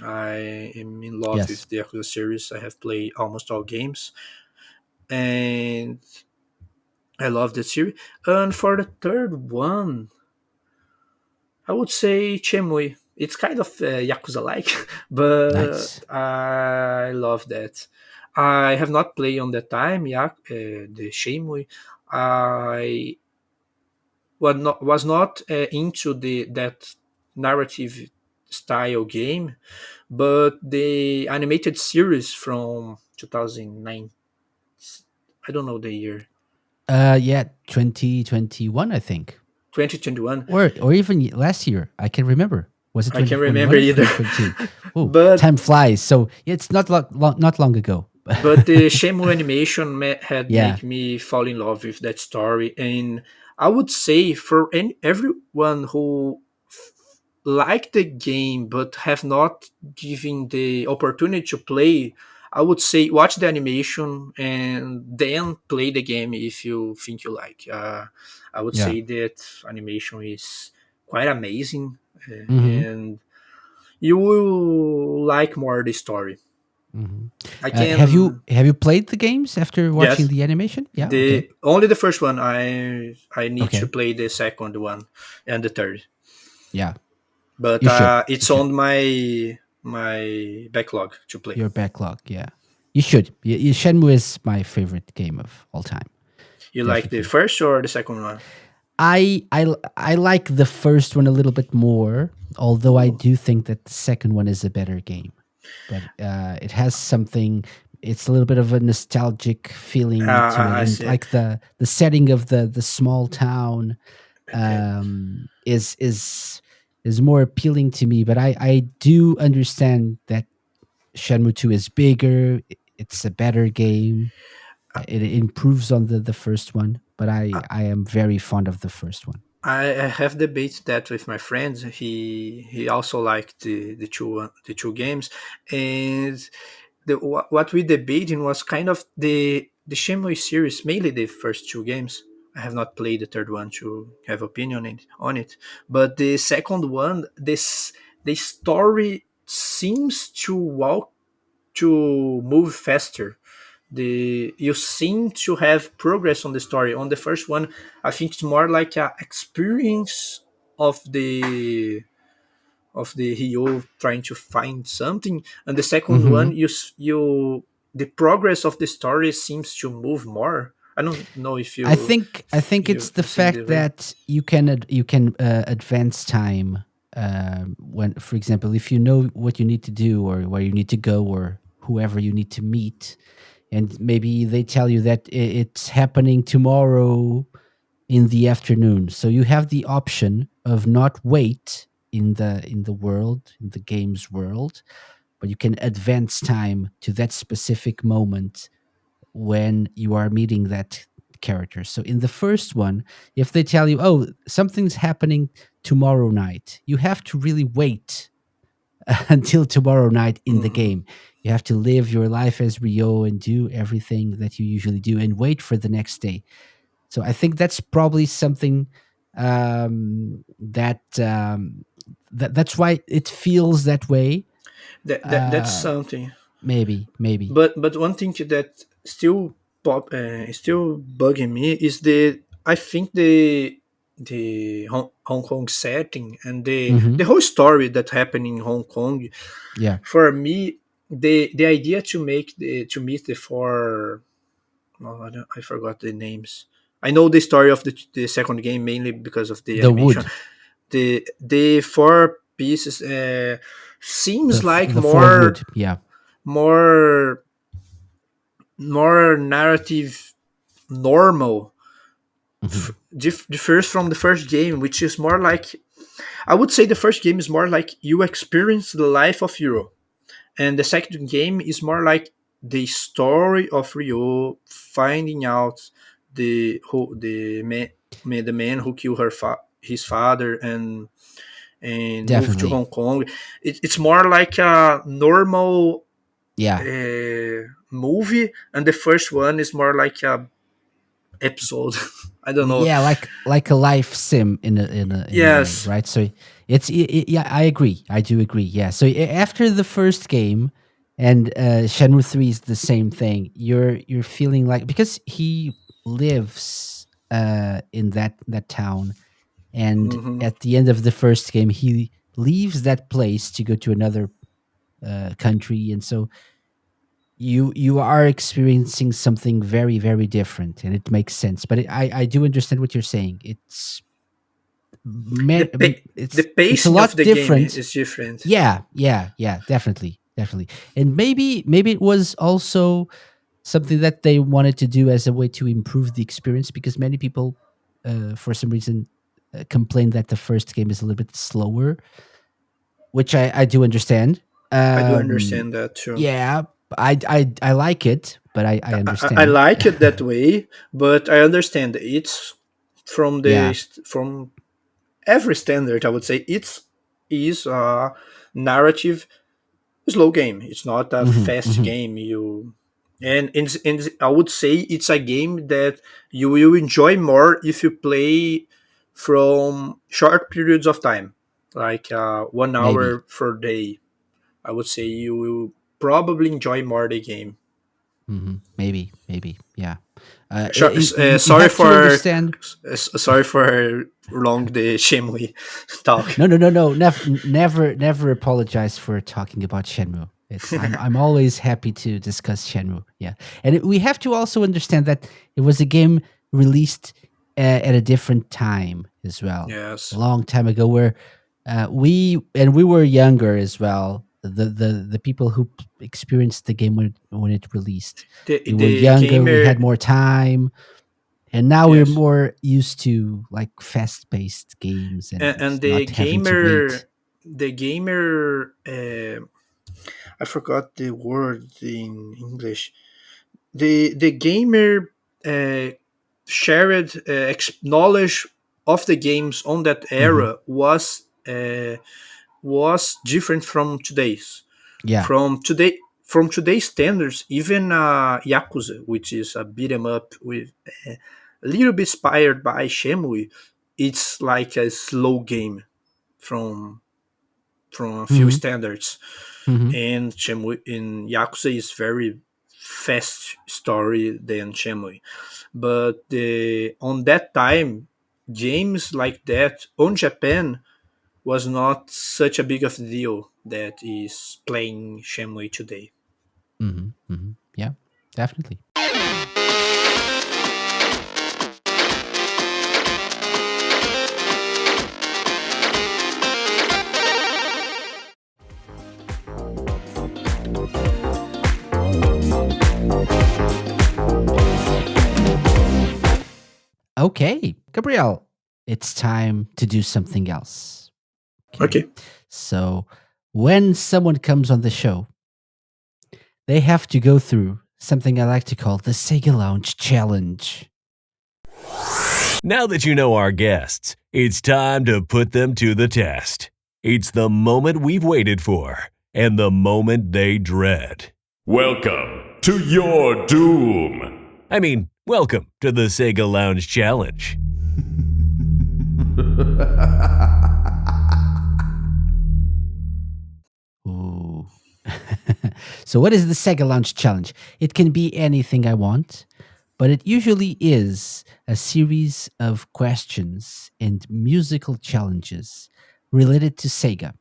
I am in love Yes. with the Yakuza series. I have played almost all games, and I love the series. And for the third one, I would say Chemui. It's kind of Yakuza like, but Nice. I love that. I have not played on the time, the Shenmue. I was not into the that narrative style game, but the animated series from 2009. I don't know the year. Yeah, 2021, I think. 2021. Or even last year. I can remember. Was it I can't 2021 remember or either. 2022? Oh, but time flies. So yeah, it's not long ago. But the Shenmue animation had Yeah. make me fall in love with that story, and I would say for everyone who like the game but have not given the opportunity to play, I would say watch the animation and then play the game if you think you like. I would Yeah. say that animation is quite amazing, Mm-hmm. and you will like more the story. Mm-hmm. I Have you can. have you played the games after watching Yes. the animation? Yeah. Okay. The only the first one. I need to Okay. play the second one and the third, Yeah. but You should. You it's should. on my backlog to play. Your backlog. Yeah. You should. Shenmue is my favorite game of all time. You like the Definitely. first or the second one? I like the first one a little bit more, although I Ooh. do think that the second one is a better game. But it has something. It's a little bit of a nostalgic feeling to it, I and see. like the setting of the small town Okay. is more appealing to me. But I do understand that Shenmue 2 is bigger. It's a better game. It improves on the first one, but I am very fond of the first one. I have debated that with my friends. He also liked the two games, and what we debating was kind of the Shenmue series, mainly the first two games. I have not played the third one to have opinion on it, but the second one, the story seems to walk to move faster. You seem to have progress on the story. On the first one, I think it's more like a experience of the hero trying to find something, and the second one, Hmm. the progress of the story seems to move more. I don't know if I think it's the you think the fact way. that you can advance time when, for example, if you know what you need to do or where you need to go or whoever you need to meet, and maybe they tell you that it's happening tomorrow in the afternoon, so you have the option of not wait in the world, in the game's world, but you can advance time to that specific moment when you are meeting that character. So in the first one, if they tell you, "Oh, something's happening tomorrow night," you have to really wait until tomorrow night in the Mhm. game. You have to live your life as Rio and do everything that you usually do and wait for the next day. So I think that's probably something that's why it feels that way. That's Uh, something. maybe. But one thing that still bugging me is I think the Hong Kong setting and Hmm. the whole story that happened in Hong Kong. Yeah. For me, the idea to meet the four, oh, I forgot the names. I know the story of the second game mainly because of the The animation. wood, The four pieces seems like the four wood. Yeah. more more narrative normal. Hmm. Differs from the first game, which is more like, I would say the first game is more like you experience the life of Hero, and the second game is more like the story of Ryo finding out the man who killed his father and moved to Definitely. Hong Kong. It's more like a normal Yeah. movie, and the first one is more like a episode. I don't know. Yeah, like a life sim in a way, Yes, right? So yeah, I agree. I do agree. Yeah. So after the first game, and Shenmue 3 is the same thing. You're feeling like, because he lives in that town, and hmm at the end of the first game he leaves that place to go to another country, and so you are experiencing something very very different, and it makes sense. But I do understand what you're saying. the the It's a pacing of lot the game different. is different. Yeah, yeah, yeah, definitely, definitely. And maybe it was also something that they wanted to do as a way to improve the experience, because many people for some reason complain that the first game is a little bit slower, which I do understand. I do um understand that too. yeah, I like it, but I I understand. like it that way, but I understand it's from Yeah. from every standard. I would say it's is a narrative slow game. It's not a Hmm. fast Hmm. game. And I would say it's a game that you will enjoy more if you play from short periods of time, like 1 hour Maybe. per day. I would say you will probably enjoy more the game. Maybe, yeah. You Sorry have to for understand. sorry for long the Shimley talk. No, no, no, no. Never apologize for talking about Shenmue. It's I'm always happy to discuss Shenmue. Yeah, and we have to also understand that it was a game released at a different time as well, a Yes, long time ago, where we were younger as well. The people who experienced the game when it released, we were the younger. We gamer. had more time, and now we're Yes, more used to like fast-paced games and and not having to wait. the gamer. I forgot the word in English. The gamer uh, shared knowledge of the games on that Hmm. era was different from today's. Yeah. From today's standards, even Yakuza, which is a beat 'em up with a little bit inspired by Shenmue, it's like a slow game from a few Hmm. standards. Hmm. And Shenmue in Yakuza is very fast story than Shenmue. But on that time, games like that on Japan was not such a big of a deal that is playing Shenmue today. Hmm. Hmm. Yeah, definitely. Okay, Gabriel, it's time to do something else. Okay. Okay. So when someone comes on the show, they have to go through something I like to call the Sega Lounge Challenge. Now that you know our guests, it's time to put them to the test. It's the moment we've waited for and the moment they dread. Welcome to your doom. I mean, welcome to the Sega Lounge Challenge. Ooh. So, what is the Sega Launch Challenge? It can be anything I want, but it usually is a series of questions and musical challenges related to Sega.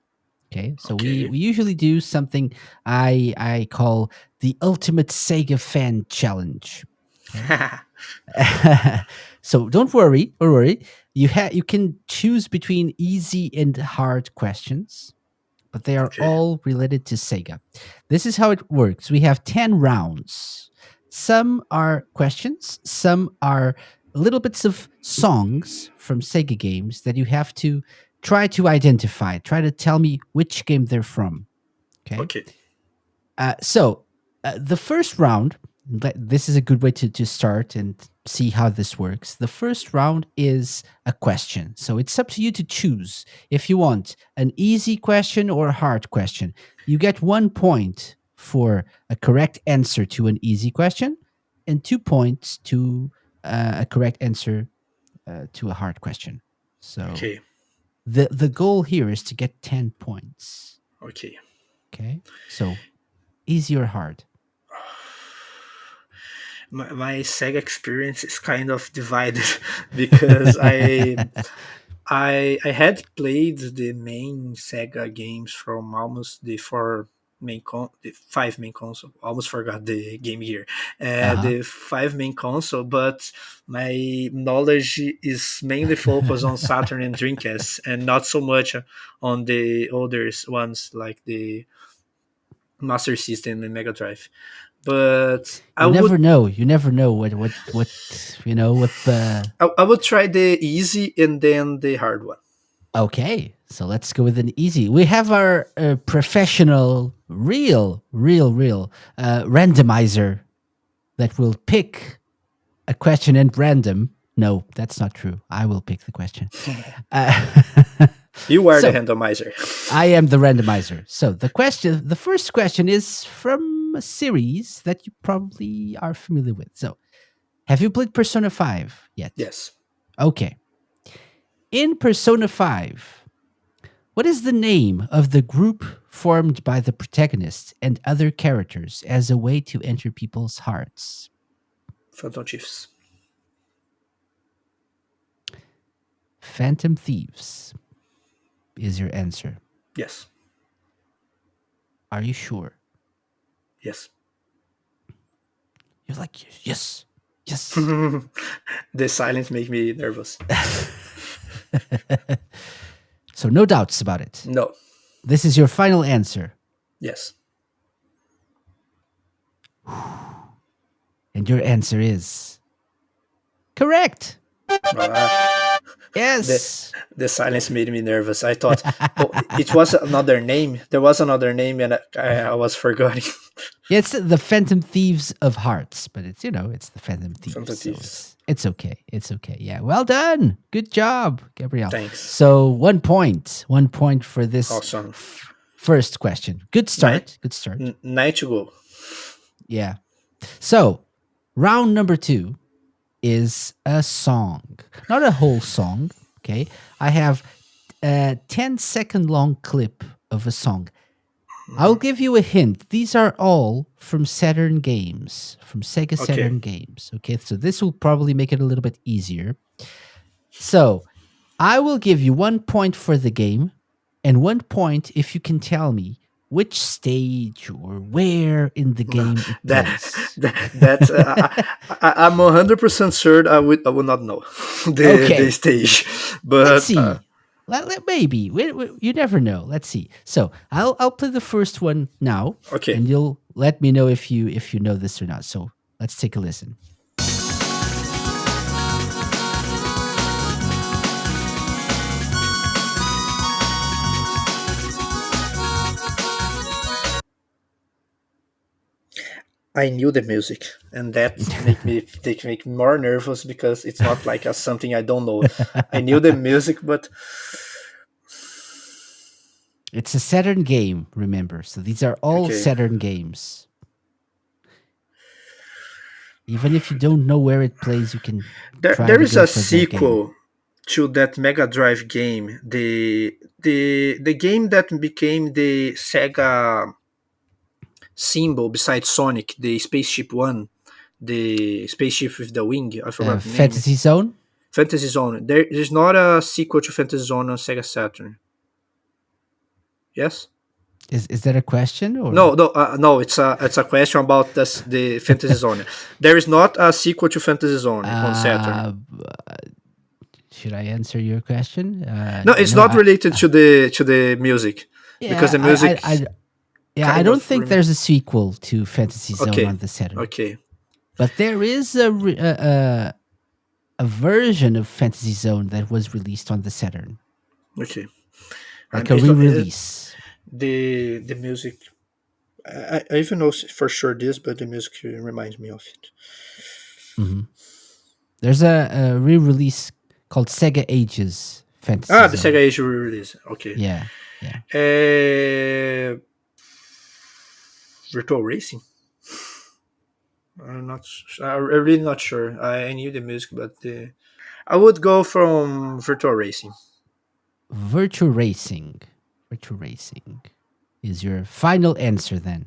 Okay, so Okay. we usually do something I call the Ultimate Sega Fan Challenge. Okay. So don't worry, don't worry. You can choose between easy and hard questions, but they are Okay. all related to Sega. This is how it works. We have 10 rounds. Some are questions, some are little bits of songs from Sega games that you have to try to identify. Try to tell me which game they're from. Okay. Okay. So the first round, this is a good way to start and see how this works. The first round is a question. So it's up to you to choose if you want an easy question or a hard question. You get 1 point for a correct answer to an easy question and 2 points to a correct answer to a hard question. So Okay. the goal here is to get 10 points. Okay. Okay. So easy or hard? My Sega experience is kind of divided because I had played the main Sega games from almost the five main console. Almost forgot the Game Gear. Uh huh. The five main console, but my knowledge is mainly focused on Saturn and Dreamcast, and not so much on the older ones like the Master System and Mega Drive. But I You would never know. You never know what you know what the. I would try the easy and then the hard one. Okay, so let's go with an easy. We have our professional, real randomizer that will pick a question at random. No, that's not true. I will pick the question. Uh, You are the so randomizer. I am the randomizer. So the first question is from a series that you probably are familiar with. So, have you played Persona 5 yet? Yes. Okay. In Persona 5, what is the name of the group formed by the protagonist and other characters as a way to enter people's hearts? Phantom Chiefs. Phantom Thieves is your answer. Yes. Are you sure? Yes. You're like, yes, yes. The silence make me nervous. So, no doubts about it. No. This is your final answer. Yes. And your answer is correct. Uh, the Yes. the silence made me nervous. I thought, oh, it was another name. There was another name, and I was forgetting. Yeah, it's the Phantom Thieves of Hearts, but it's it's the Phantom Thieves, Phantom so Thieves. it's okay. It's okay. Yeah, well done. Good job, Gabriel. Thanks. So 1 point, 1 point for this Awesome. first question. Good start. Good start. Nine to go. Yeah. So round number 2 is a song, not a whole song. Okay, I have a 10-second long clip of a song. I'll give you a hint. These are all from Saturn games, from Sega Saturn Okay. games. Okay, so this will probably make it a little bit easier. So I will give you 1 point for the game and 1 point if you can tell me which stage or where in the game it That plays. that's I'm 100% sure I would not know the Okay, stage, let's but see. Maybe you never know. Let's see. So I'll play the first one now, okay. and you'll let me know if you know this or not. So let's take a listen. I knew the music, and that make me more nervous because it's not like something I don't know. I knew the music, but It's a Saturn game, remember. So these are all okay. Saturn games. Even if you don't know where it plays, you can try There to is go a for that game. sequel to that Mega Drive game, the game that became the Sega symbol besides Sonic, the spaceship one, the spaceship with the wing. I forgot the name. Fantasy Zone? Fantasy Zone. There's not a sequel to Fantasy Zone on Sega Saturn. Yes. Is that a question or? No. It's a question about the Fantasy Zone. There is not a sequel to Fantasy Zone on Saturn. Uh, should I answer your question? No, it's No, not related to the music, because yeah, the music yeah, I kind don't of think there's a sequel to Fantasy Zone okay, on the Saturn, okay, but there is a version of Fantasy Zone that was released on the Saturn, okay. like And a re-release. the music. I even know for sure this, but the music reminds me of it. Hmm. There's a re-release called Sega Ages Fantasy Ah, the Sega Zone. Age release. Okay. Yeah, yeah. Uh, Virtual Racing. I'm really not sure. I knew the music, but I would go from Virtual Racing. Virtual Racing. Virtual Racing is your final answer then.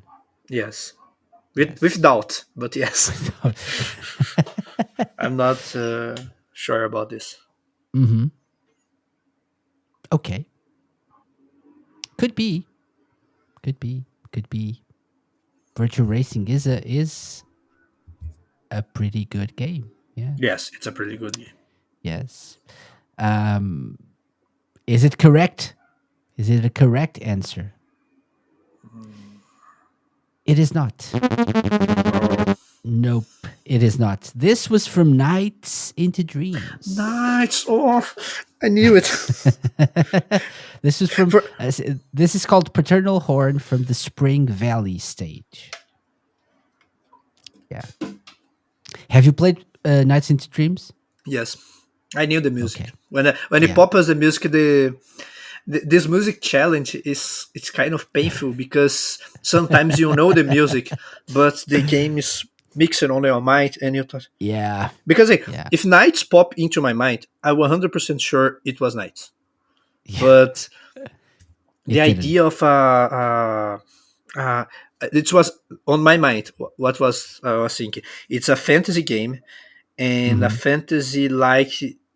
Yes, with Yes. doubt, but yes. I'm not sure about this. Hmm. Okay. Could be. Could be. Could be. Virtual Racing is a pretty good game. Yeah. Yes, it's a pretty good game. Yes. Um, is it correct? Is it a correct answer? It is not. Nope, it is not. This was from Nights into Dreams. Nice. Oh, I knew it. This is from. For, This is called Paternal Horn from the Spring Valley stage. Yeah. Have you played Nights into Dreams? yes, I knew the music. Okay. When it Yeah. pops the music, this music challenge is it's kind of painful, because sometimes you know the music, but the game is mixing on your mind, and you thought, Yeah. because Yeah. if Nights pop into my mind, I'm 100% sure it was Nights. Yeah. But the It didn't. idea of it was on my mind. What was I was thinking? It's a fantasy game and a Hmm. fantasy like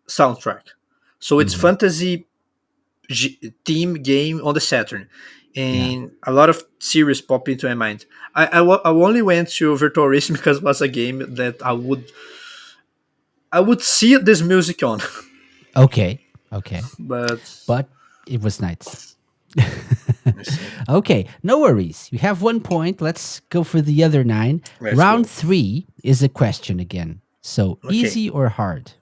soundtrack. So it's Hmm. fantasy theme game on the Saturn, Yeah. and a lot of series pop into my mind. I only went to Virtual Racing because it was a game that I would see this music on, Okay. Okay. but But it was Nights. let's see. Okay, no worries. You have 1 point. Let's go for the other 9. Let's Round go. 3 is a question again. So Okay, easy or hard?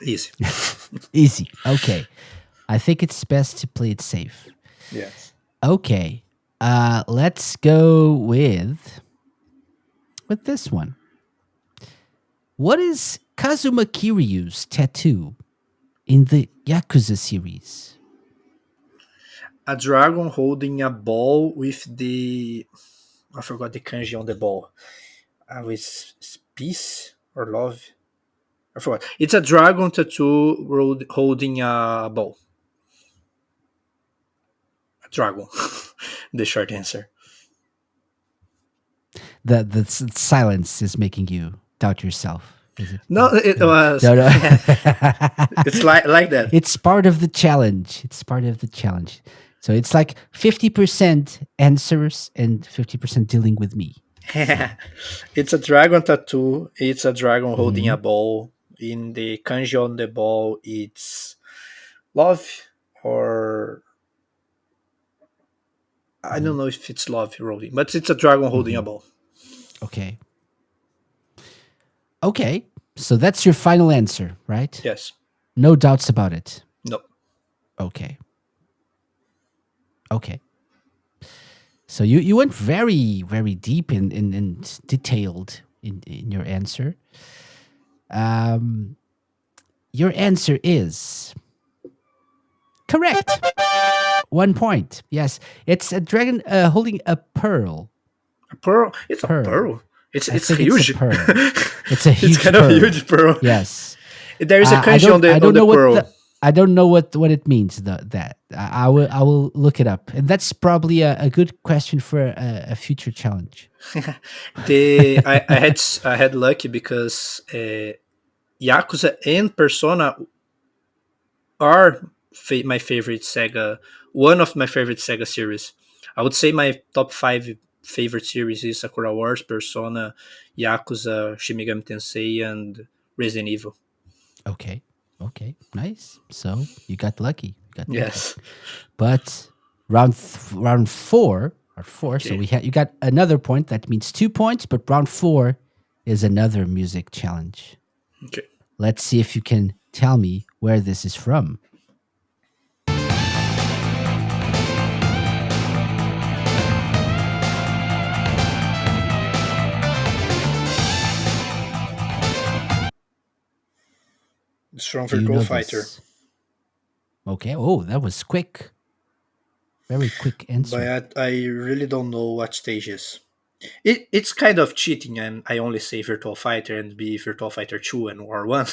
easy. Easy. Okay. I think it's best to play it safe. Yes. Okay. Let's go with this one. What is Kazuma Kiryu's tattoo in the Yakuza series? A dragon holding a ball with the I forgot the kanji on the ball. With peace or love. I forgot. It's a dragon tattoo holding a ball. A dragon. The short answer. The silence is making you doubt yourself. Is it? No, it was. No, no. It's like that. It's part of the challenge. It's part of the challenge. So it's like 50% answers and 50% dealing with me. It's a dragon tattoo. It's a dragon holding Mhm. a ball. In the kanji on the ball, it's love, or I don't know if it's love holding, but it's a dragon holding a Mhm. ball. Okay. Okay. So that's your final answer, right? Yes. No doubts about it. No. Okay. Okay. So you went very, very deep and detailed in your answer. Your answer is correct. 1 point. Yes. It's a dragon holding a pearl. A pearl? It's a Pearl. pearl. It's I it's think it's a huge. pearl. It's a It's huge kind pearl. of huge pearl. Yes. There is a I kanji don't. I on don't the know what pearl. I don't know what it means. That I will look it up, and that's probably a good question for a future challenge. I had lucky because Yakuza and Persona are my favorite Sega. One of my favorite Sega series. I would say my top five favorite series is Sakura Wars, Persona, Yakuza, Shin Megami Tensei, and Resident Evil. Okay. Okay. Nice. So you got lucky. You got lucky. Yes. But round four or four. So Okay. you got another point. That means 2 points. But round four is another music challenge. Okay. Let's see if you can tell me where this is from. It's from Do you Virtual know Fighter. this? Okay. Oh, that was quick. Very quick answer. But I really don't know what stages. It's kind of cheating, and I only say Virtual Fighter and be Virtual Fighter 2 and War 1.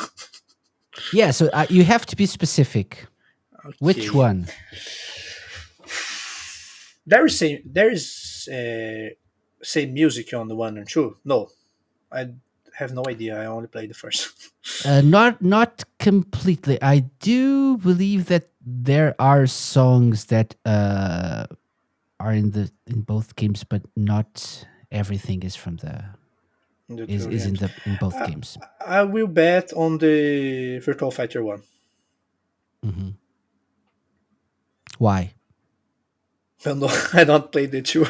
Yeah. So you have to be specific. Which Okay. one? There is same music on the 1 and 2. No, I have no idea. I only played the first. Not completely. I do believe that there are songs that are in both games, but not everything is from the In the is two is games. in both I, games. I will bet on the Virtual Fighter 1. Hmm. Why? No, I don't play the 2.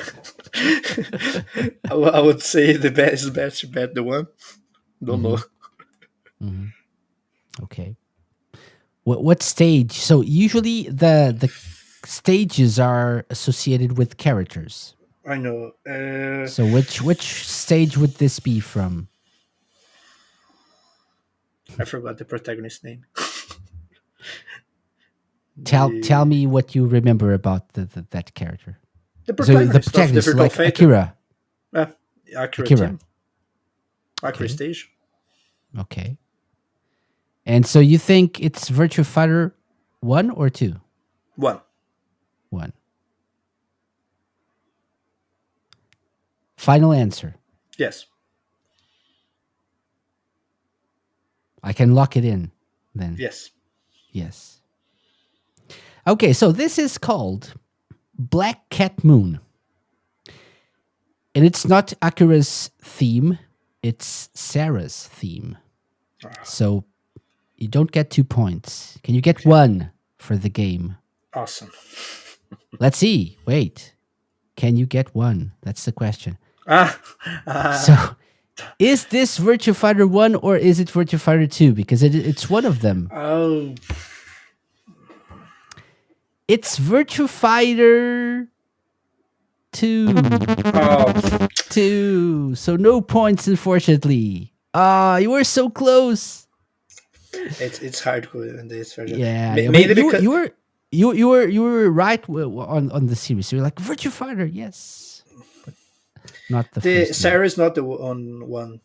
I would say the best bet to bet the 1. Don't know. Hmm. Hmm. Okay. What stage? So usually the stages are associated with characters. I know. So which stage would this be from? I forgot the protagonist's name. Tell The me what you remember about that character. the So the protagonist of the protagonist, Virtual like Fighter. Akira. Uh, Accurate Akira. team. Accurate Okay. stage. Okay. And so you think it's Virtua Fighter 1 or 2? 1. 1. Final answer. Yes. I can lock it in then. Yes. Yes. Okay, so this is called Black Cat Moon. And it's not Akira's theme, it's Sarah's theme. So you don't get 2 points. Can you get 1 for the game? Awesome. Let's see. Wait. Can you get 1? That's the question. Ah. So is this Virtua Fighter 1 or is it Virtua Fighter 2? Because it's one of them. Oh. It's Virtua Fighter 2. Oh. 2. So no points, unfortunately. You were so close. It's hardcore in this version. Yeah, Mainly but because you were right on the series. You were like Virtua Fighter, yes, but not the the first. Sarah is not the on one.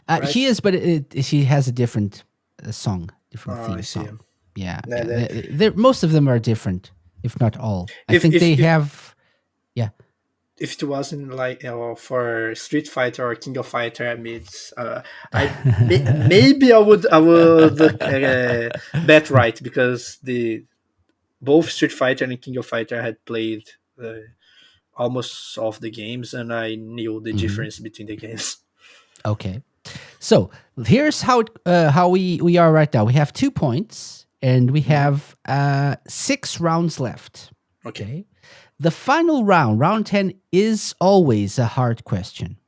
Right? She is, but she has a different song, different Oh, theme I see. song. Yeah, Nah, yeah. that- Most of them are different, if not all. I If- think if- they if- have. Yeah. If it wasn't like for Street Fighter or King of Fighter, I mean, maybe I would bet right because the both Street Fighter and King of Fighter had played almost all of the games, and I knew the difference between the games. Okay. So here's how we are right now. We have 2 points, and we have 6 rounds left. Okay. The final round, round 10, is always a hard question.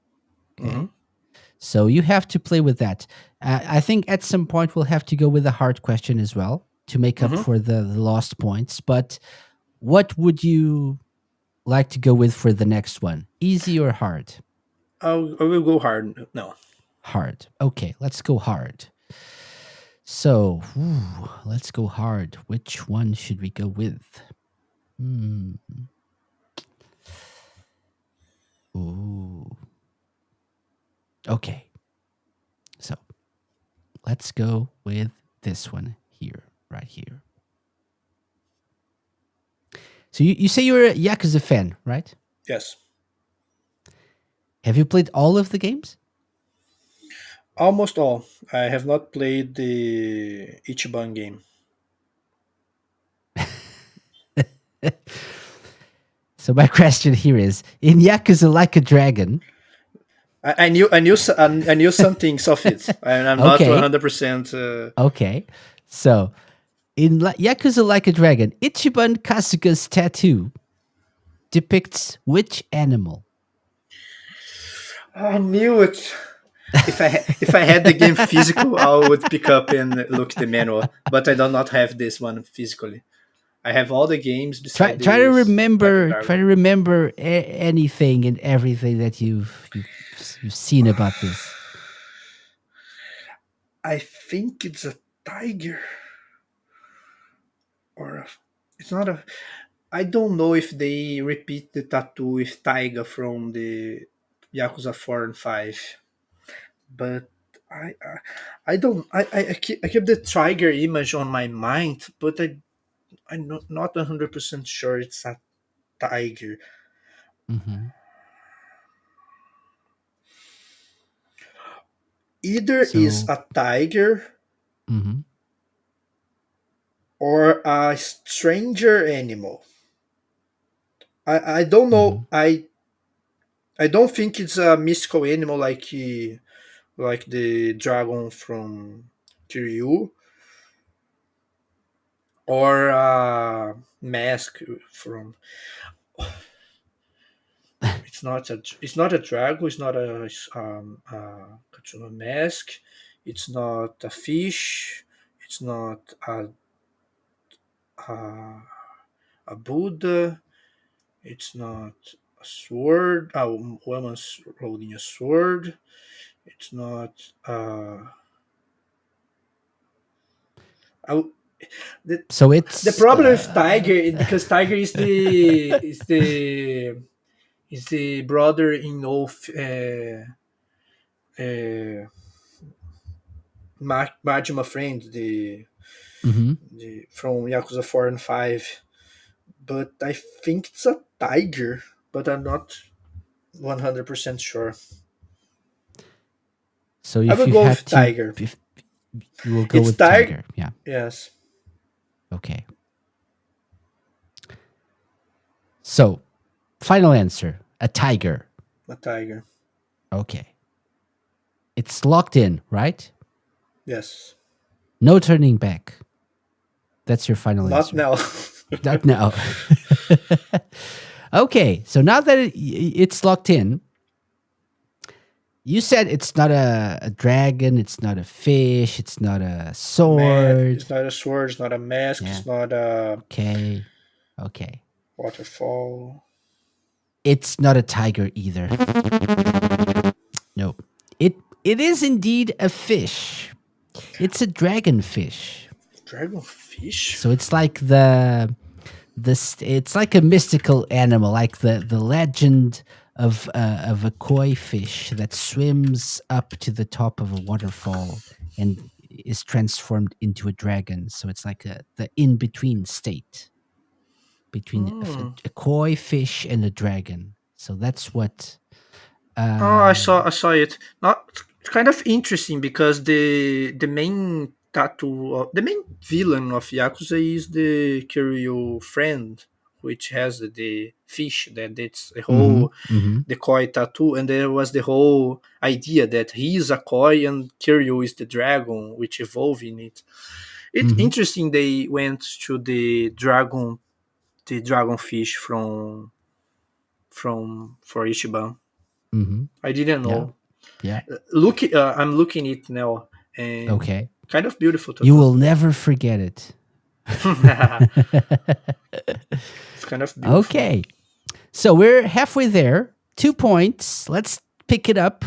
Okay. So you have to play with that. I think at some point we'll have to go with a hard question as well to make up for the lost points. But what would you like to go with for the next one? Easy or hard? I will go hard. No. Hard. Okay, let's go hard. So, let's go hard. Which one should we go with? Ooh. Okay. So, let's go with this one here, right here. So, you say you're a Yakuza fan, right? Yes. Have you played all of the games? Almost all. I have not played the Ichiban game. So my question here is: in Yakuza Like a Dragon, I knew some things of it, and I'm not okay, 100%. okay. So in Yakuza Like a Dragon, Ichiban Kasuga's tattoo depicts which animal? I knew it. If I had the game physical, I would pick up and look the manual. But I do not have this one physically. I have all the games Try beside try to this Like a remember try Dragon. to remember anything and everything that you've seen about this. I think it's a tiger or it's not a. I don't know if they repeat the tattoo with Taiga from the Yakuza 4 and 5, but I don't I keep the tiger image on my mind, but I'm not 100% sure it's a tiger. Hmm. Either is So, a tiger hmm, or a stranger animal. I don't hmm, know. I don't think it's a mystical animal like the dragon from Kiryu or a mask from. It's not a dragon. It's not a mask. It's not a fish. It's not a, a Buddha. It's not a sword. A woman's holding a sword. It's not. I, the so the it's problem with Tiger is because Tiger is the brother-in-law of uh, Majima friend, mhm. the from Yakuza 4 and 5. But I think it's a tiger, but I'm not 100% sure. So I if will you go had with to, tiger. if you will go It's with tiger. tiger, yeah, Yes, okay. So final answer: a tiger. a tiger. Okay, it's locked in, right? Yes. No turning back. That's your final Not answer. now. Not now. Okay, so now that it's locked in, you said it's not a dragon, it's not a fish, it's not a sword. It's not a sword. It's not a mask. Yeah. It's not a Okay. Okay. waterfall. It's not a tiger either. Nope. It is indeed a fish. It's a dragonfish. Dragonfish? So it's like it's like a mystical animal, like the legend of a koi fish that swims up to the top of a waterfall and is transformed into a dragon. So it's like the in between state between Hmm. a koi fish and a dragon. So that's what. Oh, Um, I saw it. Not it's kind of interesting because the main the main villain of Yakuza is the Kiryu friend, which has the fish that it's a hmm, whole hmm, the koi tattoo, and there was the whole idea that he is a koi and Kiryu is the dragon, which evolved in it. It's hmm, interesting they went to the dragon fish from for Ichiban. hmm. I didn't Yeah, know. yeah. I'm looking it now, and Okay. kind of beautiful You tattoo. will never forget it. It's kind of beautiful. Okay. So we're halfway there. 2 points. Let's pick it up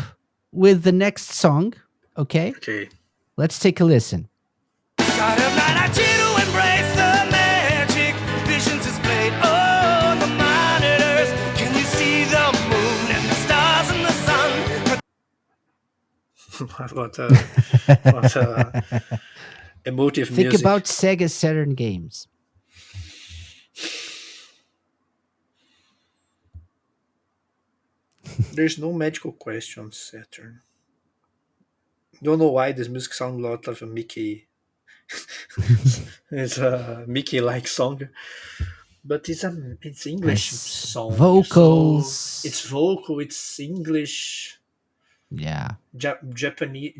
with the next song. Okay. Okay. Let's take a listen. Side of night, I cheer to embrace the magic. Visions displayed on the monitors. Can you see the moon and the stars and the sun? what what emotive Think about music. SEGA Saturn games. There's no magical question, Saturn. Don't know why this music sounds a lot of a Mickey. It's a Mickey-like song, but it's English Has song, so it's vocals. vocal. It's English. Yeah. Japanese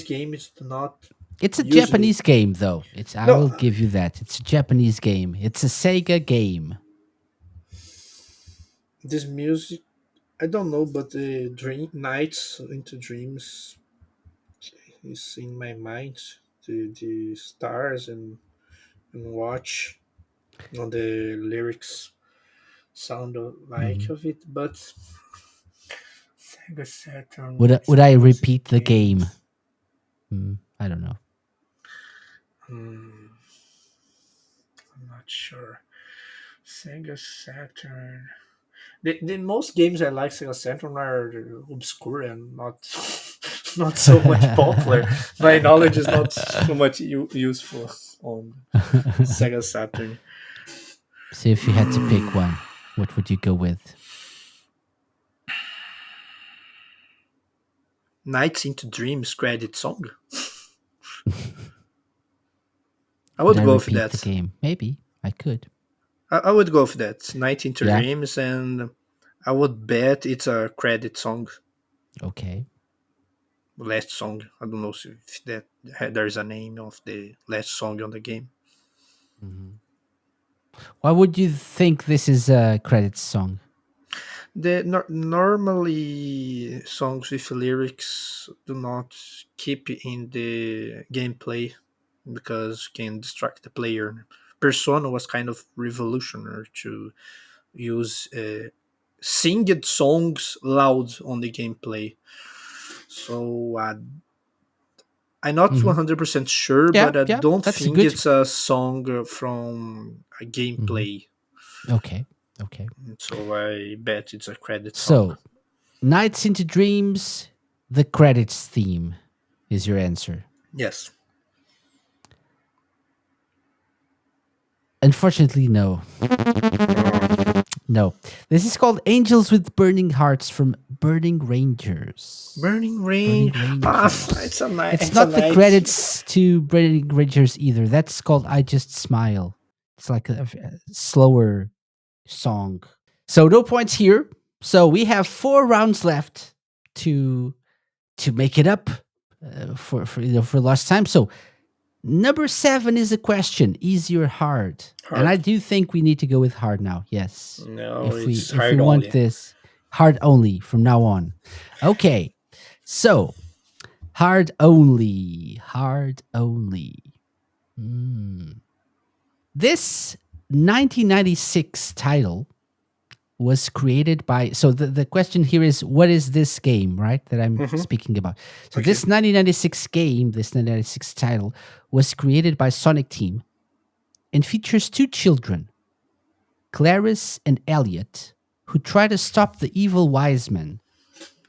game is not It's a usually. Japanese game, though. I No, will give you that. It's a Japanese game. It's a Sega game. this music I don't know, but the dream nights into dreams is in my mind. The stars and watch on the lyrics sound like Mhm. of it, but Sega Saturn Would I exclusive repeat the game? games. I don't know. Hmm, I'm not sure. Sega Saturn. The most games I like Sega Saturn are obscure and not not so much popular. My knowledge is not so much useful on Sega Saturn. So if you had to pick one, what would you go with? Nights into Dreams credit song. I Would would I go for repeat the that. game? Maybe I could. I would go for that. Night into Yeah. Dreams, and I would bet it's a credit song. Okay. Last song. I don't know if that there's a name of the last song on the game. Mhm. Why would you think this is a credits song? Normally songs with lyrics do not keep in the gameplay because can distract the player. Persona was kind of revolutionary to use singed songs loud on the gameplay. So I'm not Hmm. 100% sure, Yeah, but I yeah, don't that's a think good. it's a song from a Mhm. gameplay. Okay, okay. So I bet it's a credit song. So, Nights into Dreams, the credits theme is your answer. Yes. Unfortunately, no. No. This is called Angels with Burning Hearts from Burning Rangers. Burning Burning Rain. Rangers. It's a night. It's It's a not the night. credits to Burning Rangers either. That's called I Just Smile. It's like a slower song. So no points here. So we have 4 rounds left to make it up for lost time. So number 7 is a question: easy or hard? And I Hard. do think we need to go with hard now. Yes, No, if we it's if we hard want only. this hard only from now on. Okay, so hard only, hard only. Hmm. This 1996 title was created by, so the question here is, what is this game, right, that I'm Hmm. speaking about? So Okay. this 1996 game, this 1996 title, was created by Sonic Team and features 2 children, Clarice and Elliot, who try to stop the evil wise men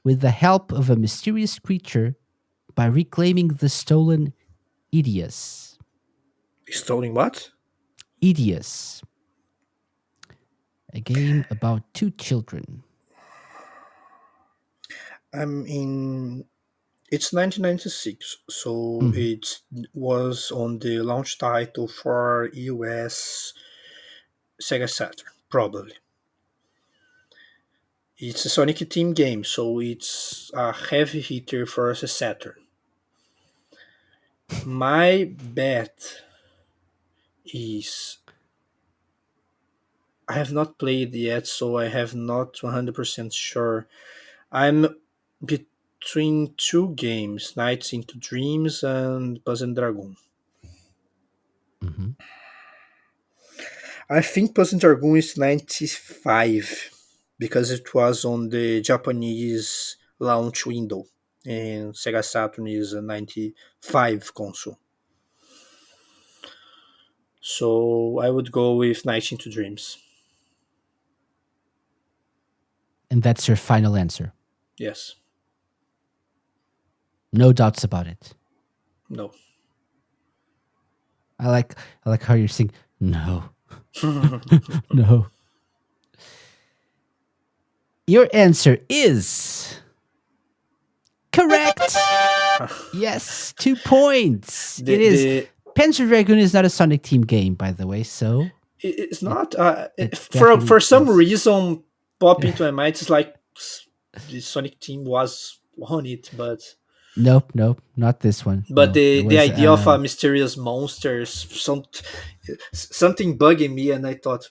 with the help of a mysterious creature by reclaiming the stolen Idios. Stolen what? Idios, a game about 2 children. I'm in. It's 1996, so Mhm. it was on the launch title for US Sega Saturn, probably. It's a Sonic Team game, so it's a heavy hitter for a Saturn. My bet is I have not played yet, so I have not 100% sure. I'm between two games, Nights into Dreams and Puzzle Dragoon. Mhm. I think Puzzle Dragoon is 95 because it was on the Japanese launch window and Sega Saturn is a 95 console. So I would go with Night into Dreams. And that's your final answer. Yes. No doubts about it. No. I like how you're saying no. No. Your answer is correct. Yes, 2 points. The It is. the Panzer Dragoon is not a Sonic Team game, by the way, so it's it, not it for definitely some is. reason pop into my mind. It's like the Sonic Team was on it, Nope, nope, not this one. but No, it the was idea of a mysterious monsters, something bugging me, and I thought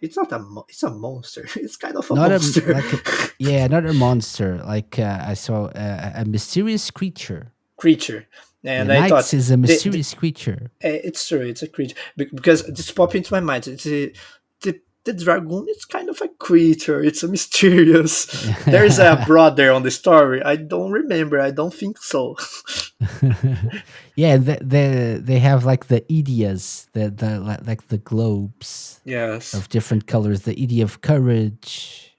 it's not it's a monster. It's kind of a not a monster. like a, yeah, not a monster. Like I saw a mysterious creature. Creature, The and I thought Knights is a mysterious creature. it's true, it's a creature because this popped into my mind. The dragoon is kind of a creature. It's a mysterious. There's a brother on the story. I don't remember. I don't think so. Yeah, they have like the Edias, like the globes Yes. of different colors. The Edie of courage,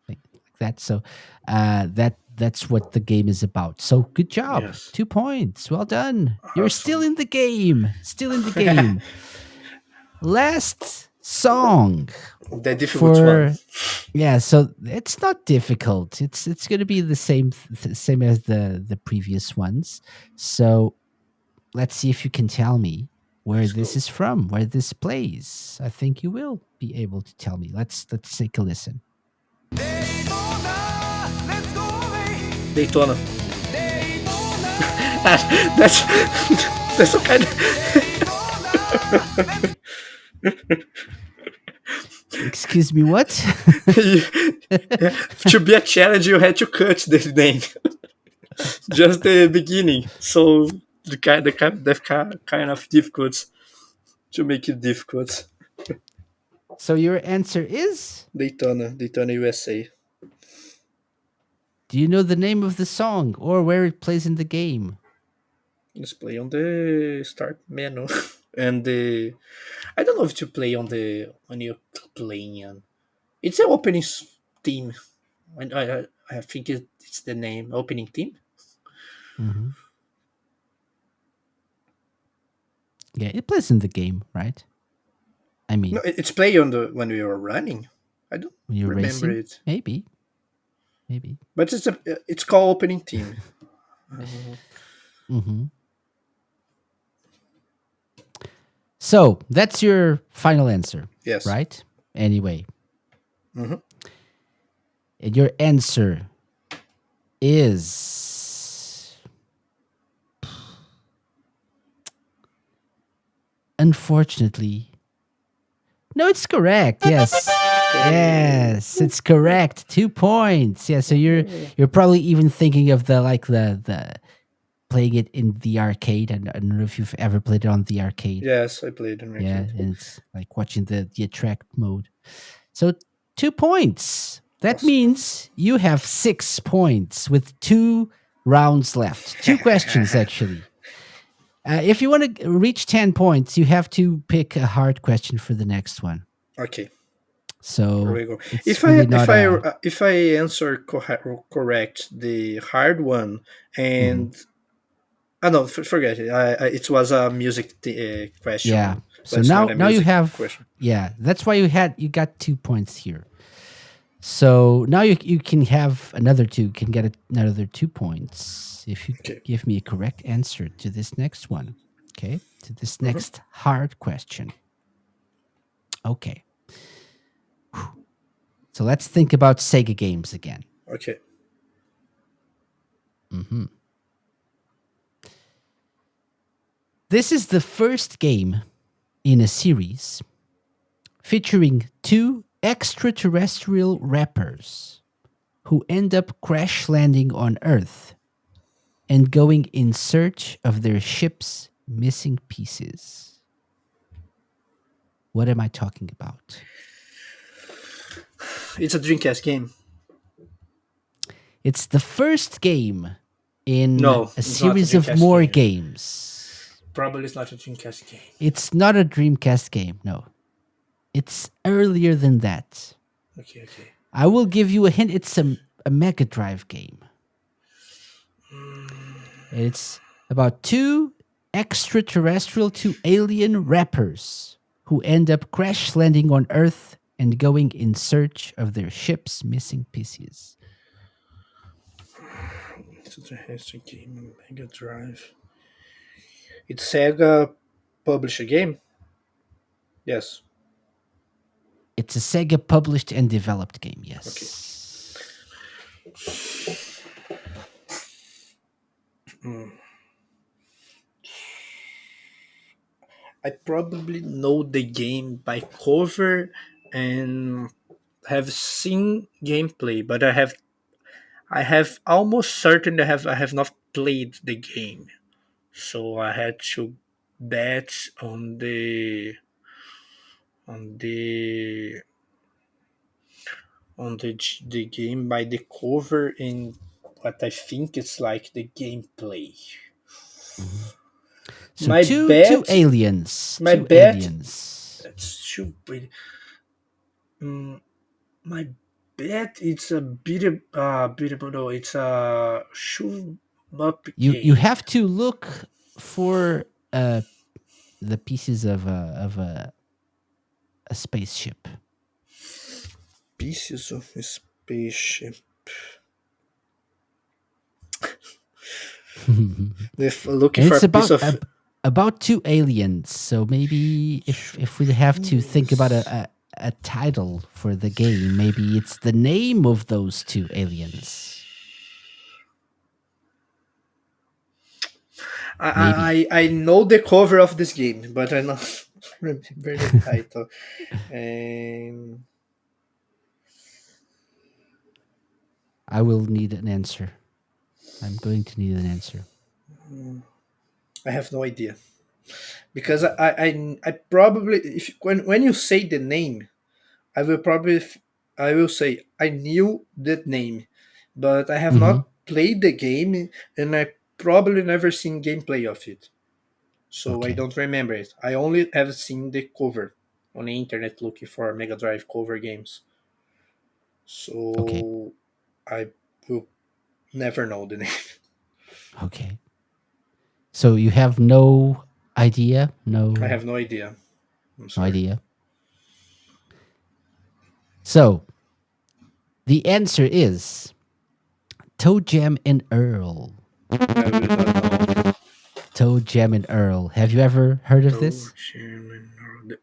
like that. So that's what the game is about. So good job, Yes. 2 points. Well done. You're still Awesome. in the game. Still in the game. Last song The difficult for one. yeah. So it's not difficult. It's going to be the same as the previous ones. So let's see if you can tell me where this is from, where this plays. I think you will be able to tell me. Let's take a listen. Daytona. that's that's what kind Excuse me, what? to be a challenge. You had to cut the name, just the beginning. So kind of difficult to make it difficult. So your answer is? Daytona, USA. Do you know the name of the song or where it plays in the game? Let's play on the start menu, and I don't know if to play on the when you're playing. It's an opening theme. I think it's the name opening theme. Mm-hmm. Yeah, it plays in the game, right? I mean, No, it's play on the when we were running. I don't when you're remember racing, it, maybe. but it's called opening theme. Mm-hmm. So that's your final answer, Yes. right? Anyway, Mm-hmm. and your answer is unfortunately no. It's correct. Yes, yes, it's correct. 2 points. Yeah. So you're probably even thinking of the playing it in the arcade. I don't know if you've ever played it on the arcade. Yes, I played in Yeah, arcade. and it's like watching the attract mode. So 2 points. That Awesome. means you have 6 points with 2 rounds left. 2 questions actually. If you want to reach 10 points, you have to pick a hard question for the next one. Okay, here So we go. it's If really not a if I answer correct the hard one, and no, forget it. It was a music question. yeah. So Let's now run a now you music have question. yeah. That's why you got 2 points here. So now you can have another 2. You can get another 2 points if you Okay. give me a correct answer to this next one. Okay, to this next hard question. Okay. Whew. So let's think about Sega games again. Okay. This is the first game in a series featuring 2 extraterrestrial rappers who end up crash landing on Earth and going in search of their ship's missing pieces. What am I talking about? It's a Dreamcast game. It's the first game in No, a it's not a series of Dreamcast more game. games. Probably it's not a Dreamcast game. It's not a Dreamcast game, no. It's earlier than that. Okay. I will give you a hint. It's a Mega Drive game. It's about 2 extraterrestrial, 2 alien rappers who end up crash landing on Earth and going in search of their ship's missing pieces. It has a game on Mega Drive. It's Sega published a game? Yes. It's a Sega published and developed game, Okay. yes. I probably know the game by cover and have seen gameplay, but I have almost certain I have not played the game. So I had to bet on the the game by the cover and what I think it's like the gameplay. Mhm. So My two bet, aliens, my two bet, aliens. that's stupid. Mm, my bet it's a beatable. No, it's a shoot up You game. have to look for the pieces of a spaceship. Pieces of a spaceship. And If looking for it's a piece of about two aliens. So maybe if we have to think about aliens. a title for the game, maybe it's the name of those two aliens. Maybe. I know the cover of this game, but I not remember the title. And I will need an answer. I'm going to need an answer. I have no idea because I probably if when you say the name, I will probably I will say I knew that name, but I have Hmm. not played the game and I probably never seen gameplay of it, so I Okay. don't remember it. I only have seen the cover on the internet looking for Mega Drive cover games, Okay. so I will never know the name. Okay. So you have no idea? I No, have no idea. I'm no sorry. idea. So the answer is Toe Jam and Earl. I will not know. Toe Jam and Earl. Have you ever heard of Oh, this? Chairman.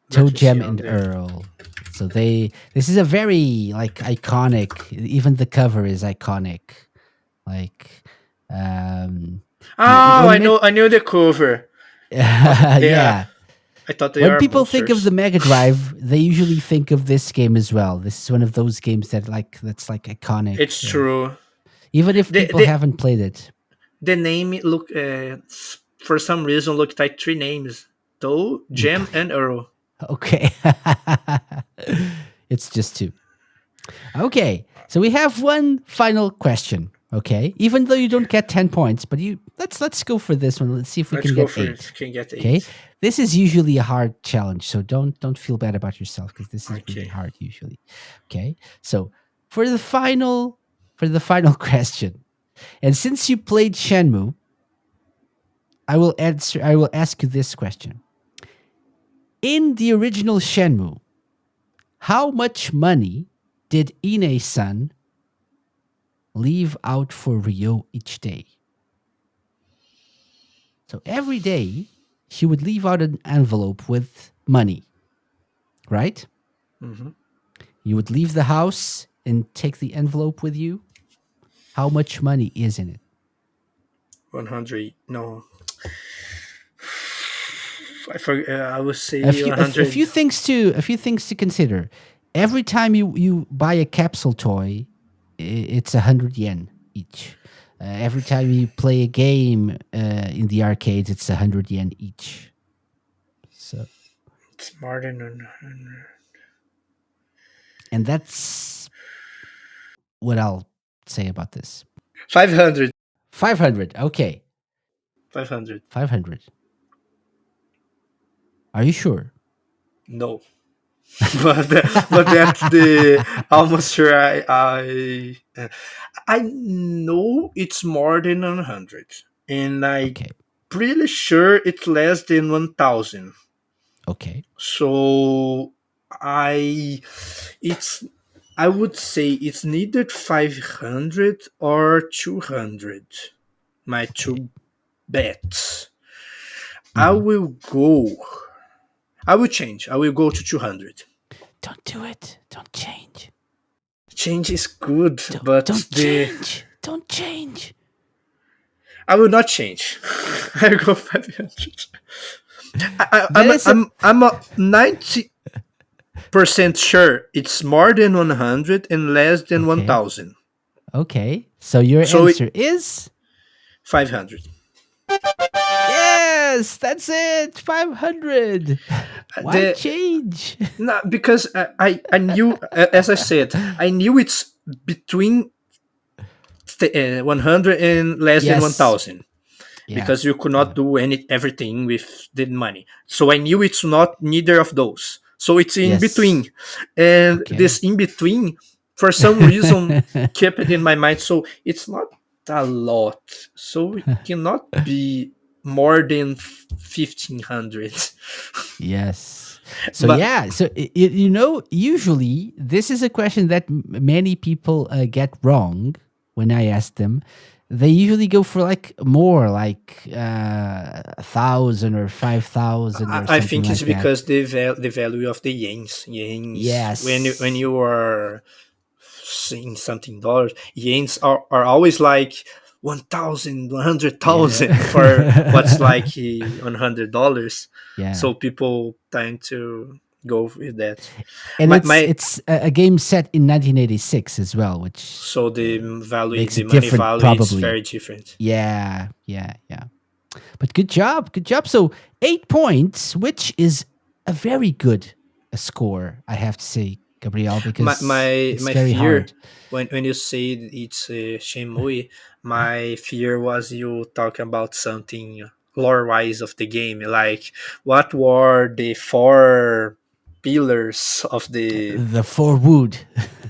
Toe Let me see Jam on and the. Earl. So this is a very like iconic. Even the cover is iconic. Like, um, Oh, when I knew the cover, but they are. yeah, I thought they when are people think of the monsters. Mega Drive, they usually think of this game as well. This is one of those games that's like iconic. It's true. Even if The people the haven't played it. the name look for some reason looked like three names: Toe, Jam, and Earl. Okay, it's just two. Okay, so we have one final question. Okay, even though you don't get 10 points, but you let's go for this one. Let's see if we Let's can go get for it. eight. Can get Okay, 8. this is usually a hard challenge, so don't feel bad about yourself because this is really Okay. hard usually. Okay, so for the final question, and since you played Shenmue, I will ask you this question. In the original Shenmue, how much money did Ine-san leave out for Ryo each day? So every day, she would leave out an envelope with money, right? Mm-hmm. You would leave the house and take the envelope with you. How much money is in it? 100. No, I forget. I would A say few, a 100. few things to consider. Every time you buy a capsule toy, it's 100 yen each. Every time you play a game in the arcades, it's 100 yen each. So, It's more than 100. and that's what I'll say about this. 500. 500. Okay, 500. 500. Are you sure? No. But that's the almost sure I know it's more than 100 and I Okay. pretty sure it's less than 1000, Okay. so I it's I would say it's neither 500 or 200. my two bets. I Mhm. will go. I will change. I will go to 200. Don't do it. Don't change. Change is good, but Don't the change. Don't change. I will not change. I will go 500. That is a I'm a 90% sure it's more than 100 and less than okay. 1,000. Okay. So your So answer is 500. yes. That's it. 500. Why The change? No, because I knew, as I said, I knew it's between 100 and less than Yes. 1,000, Yeah. because you could Yeah. not do everything with the money. So I knew it's not neither of those. So it's in Yes. between, and this Okay. in between, for some reason, kept it in my mind. So it's not a lot. So it cannot be more than 1,500. Yes. So But yeah, so usually this is a question that many people get wrong when I ask them. They usually go for like more, like 1,000 or 5,000 or I something think it's like that. because the value of the yens, when Yes. you are seeing something dollars, yens are always like 1,000, 100,000 for what's Yeah. like $100. Yeah. So people tend to go with that. And My it's a game set in 1986 as well, which So the value, makes the it money different value, is probably. very different. Yeah, yeah, yeah. But good job. Good job. So 8 points, which is a very good score, I have to say, Gabriel, my because my it's my very fear, hard. when you say it's Shenmue, my fear was you talking about something lore wise of the game, like what were the four pillars of The four wood.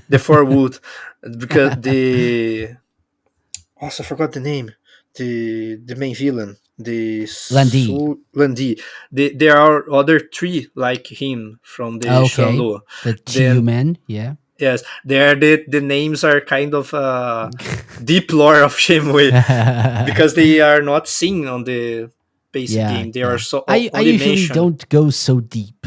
the four wood, because the also forgot the name, the main villain, the Landy. Landi. There are other three like him from the Okay. Shuanlu. The Chiyu Then men. Yeah. yes, there the names are kind of deep lore of Shenmue, because they are not seen on the basic Yeah. game. They are Yeah. so I only usually mentioned. don't go so deep.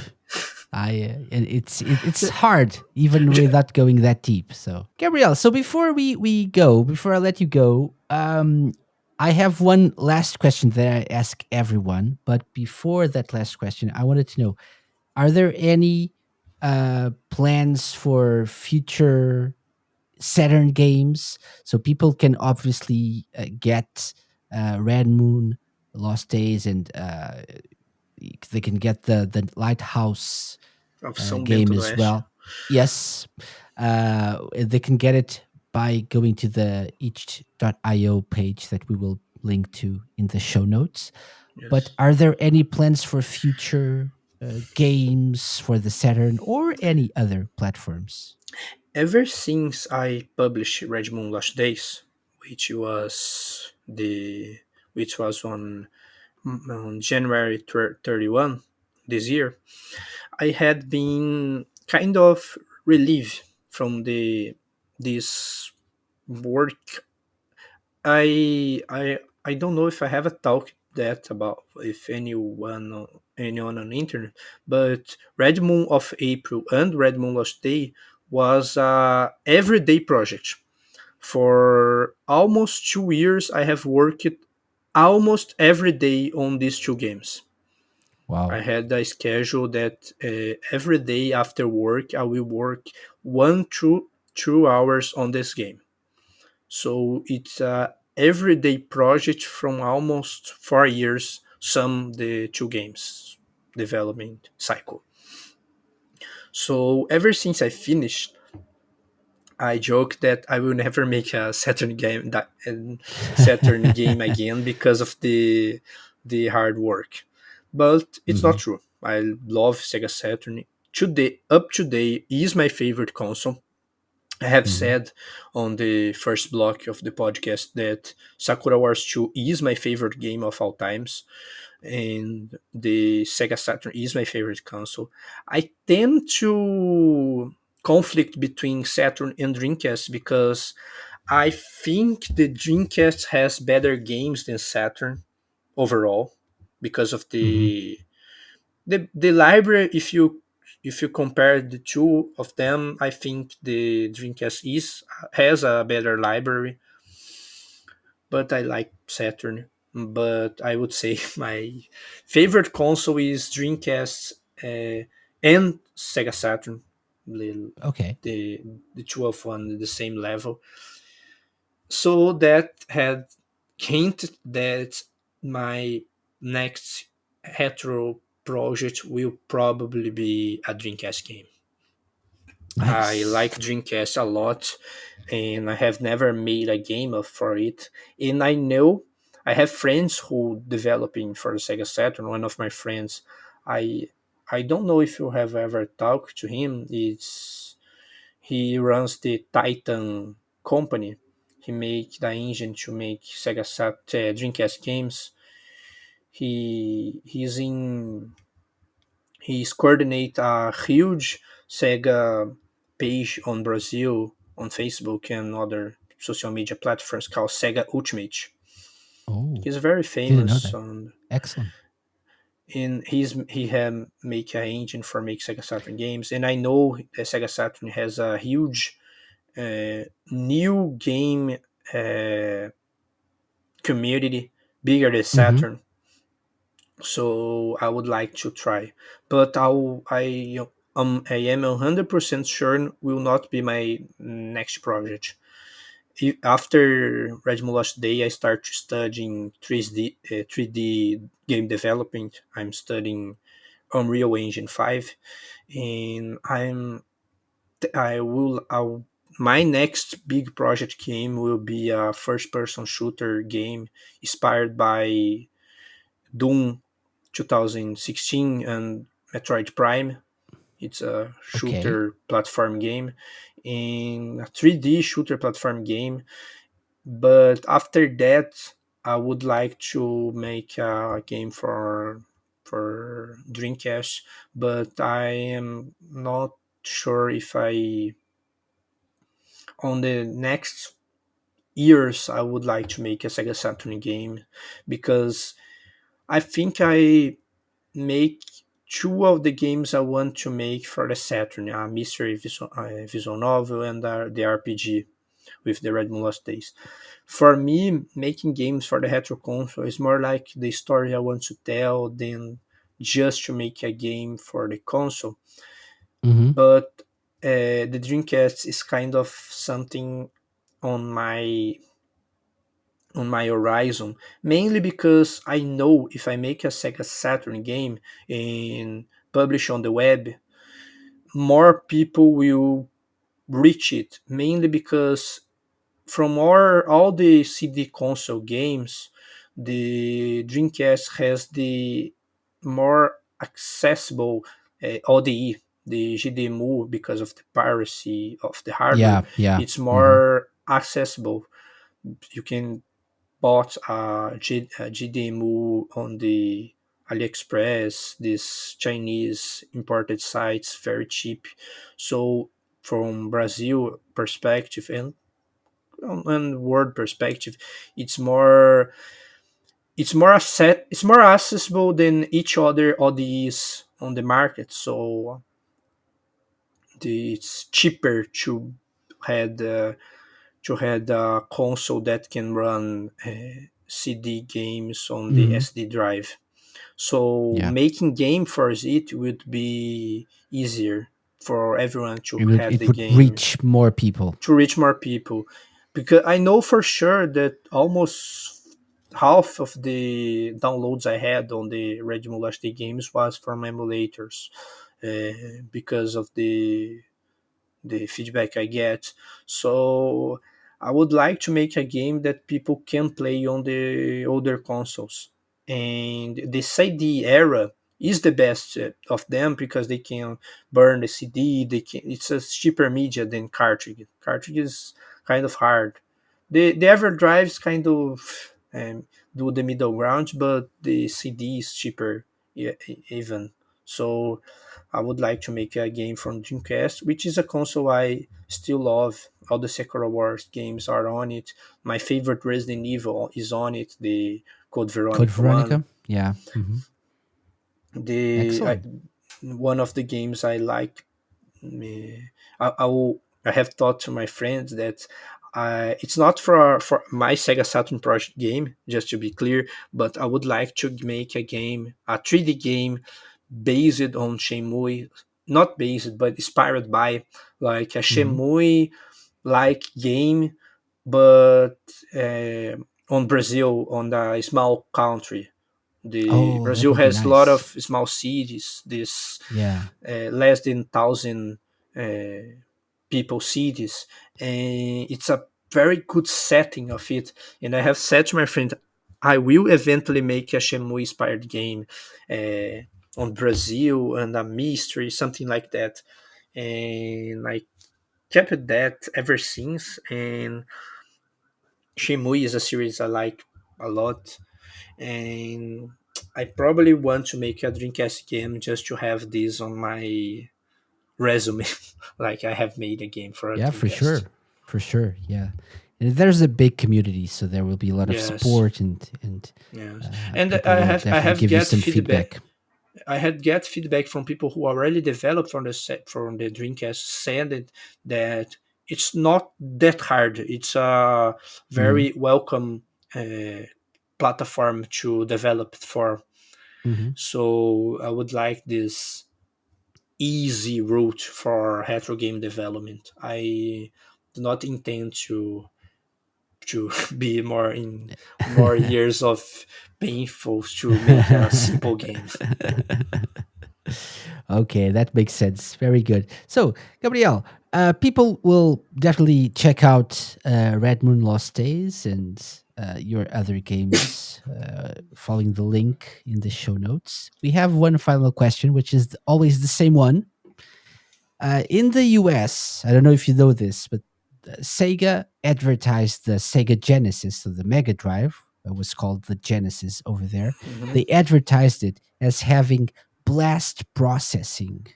And it's hard even without going that deep. So Gabrielle, so before we go, before I let you go, I have one last question that I ask everyone. But before that last question, I wanted to know: are there any plans for future Saturn games? So people can obviously get Red Moon, Lost Days, and they can get the Lighthouse Of São game Bento do as Oeste. well. Yes, they can get it by going to the each.io page that we will link to in the show notes. But Yes. are there any plans for future games for the Saturn or any other platforms? Ever since I published Red Moon Lost Days, which was the which was on January 31 this year, I had been kind of relieved from the this work. I don't know if I have a talk that about if anyone on the internet, but Red Moon of April and Red Moon Lost Day was a everyday project. For almost 2 years, I have worked almost every day on these two games. I Wow. had a schedule that every day after work I will work 1 to 2 hours on this game. So it's a everyday project from almost 4 years, sum the two games development cycle. So ever since I finished, I joke that I will never make a Saturn game Saturn game again because of the hard work. But it's not Hmm. true. I love Sega Saturn. Today, up today, is my favorite console. I have Hmm. said on the first block of the podcast that Sakura Wars 2 is my favorite game of all times, and the Sega Saturn is my favorite console. I tend to conflict between Saturn and Dreamcast because I think the Dreamcast has better games than Saturn overall because of Hmm. the library. If you compare the two of them, I think the Dreamcast is has a better library, but I like Saturn. But I would say my favorite console is Dreamcast and Sega Saturn. The, Okay. the the two of one the same level. So that had hinted that my next retro project will probably be a Dreamcast game. I Nice. like Dreamcast a lot, and I have never made a game for it. And I know I have friends who developing for the Sega Saturn. One of my friends, I I don't know if you have ever talked to him. He runs the Titan company. He make the engine to make Dreamcast games. He's coordinate a huge Sega page on Brazil on Facebook and other social media platforms called Sega Ultimate. Oh, He's very didn't know famous that. on Excellent. and he had make an engine for make Sega Saturn games, and I know the Sega Saturn has a huge new game uh, community bigger than Hmm. Saturn. So I would like to try, but I am 100% sure will not be my next project. After Red Lost Day, I start studying 3D game development. I'm studying Unreal Engine 5, and I'll my next big project game will be a first person shooter game inspired by Doom 2016 and Metroid Prime. It's a Okay. shooter platform game, in a 3D shooter platform game. But after that, I would like to make a game for Dreamcast, but I am not sure if I on the next years I would like to make a Sega Saturn game, because I think I make two of the games I want to make for the Saturn, a mystery visual novel and the RPG with the Red Moon Lost Days. For me, making games for the retro console is more like the story I want to tell than just to make a game for the console. Hmm. But the Dreamcast is kind of something on my horizon, mainly because I know if I make a Sega Saturn game and publish on the web, more people will reach it, mainly because from all the CD console games, the Dreamcast has the more accessible ODE, the GDMU, because of the piracy of the hardware. Yeah. Yeah. It's Hmm. more accessible. You can bought a GDMU on the AliExpress, these Chinese imported sites, very cheap. So from Brazil perspective and world perspective, it's more it's more accessible than each other ODEs on the market. So it's cheaper to have a console that can run CD games on the Hmm. SD drive. So Yeah. making game for it would be easier for everyone to have It the would game reach more people. to reach more people, because I know for sure that almost half of the downloads I had on the Red Last Day games was from emulators, because of the feedback I get. So I would like to make a game that people can play on the older consoles. And the CD era is the best of them because they can burn the CD. It's a cheaper media than cartridge. Cartridge is kind of hard. The EverDrive is kind of do the middle ground, but the CD is cheaper even. So I would like to make a game from Dreamcast, which is a console I still love. All the Sakura Wars games are on it. My favorite Resident Evil is on it, the Code Code Veronica Veronica. one. Yeah. The Excellent. one of the games I like. I have thought to my friends that it's not for my Sega Saturn project game, just to be clear, but I would like to make a game, a 3D game based on Shenmue, not based, but inspired by like a Hmm. Shenmue like game, but on Brazil, on the small country. The Oh, that Brazil would be has a lot of nice. small cities. This Yeah. less than 1,000 uh, people cities, and it's a very good setting of it. And I have said to my friend, I will eventually make a Shenmue inspired game on Brazil and a mystery, something like that. And I kept that ever since. And Shenmue is a series I like a lot, and I probably want to make a Dreamcast game just to have this on my resume. Like I have made a game for a Yeah, for Dreamcast. sure. For sure. Yeah. And there's a big community, so there will be a lot of Yes, support and yes, and people will I definitely have give you get some feedback. feedback. I had get feedback from people who already developed from the set from the Dreamcast, saying that it's not that hard. It's a Hmm. very welcome uh, platform to develop for. Hmm. So I would like this easy route for retro game development. I do not intend to be more years of painful to make a simple game. Okay, that makes sense. Very good. So, Gabriel, people will definitely check out Red Moon Lost Days and your other games following the link in the show notes. We have one final question, which is always the same one. In the US, I don't know if you know this, but Sega advertised the Sega Genesis, so the Mega Drive, it was called the Genesis over there. Mhm. They advertised it as having blast processing.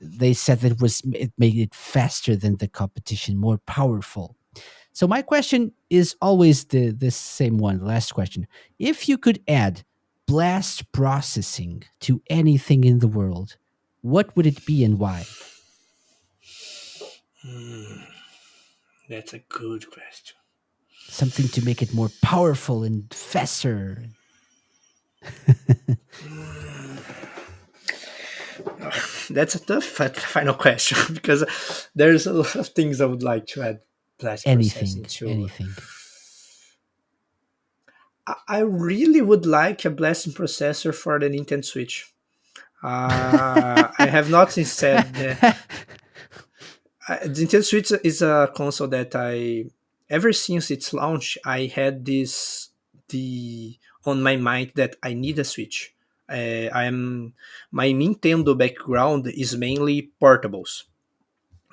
They said that it made it faster than the competition, more powerful. So my question is always the same one, the last question. If you could add blast processing to anything in the world, what would it be and why? That's a good question. Something to make it more powerful and faster. That's a tough final question because there's a lot of things I would like to add blast Anything, processing to. anything. I really would like a blasting processor for the Nintendo Switch. I have not said that the Nintendo Switch is a console that ever since its launch, I had this the on my mind that I need a Switch. I'm my Nintendo background is mainly portables.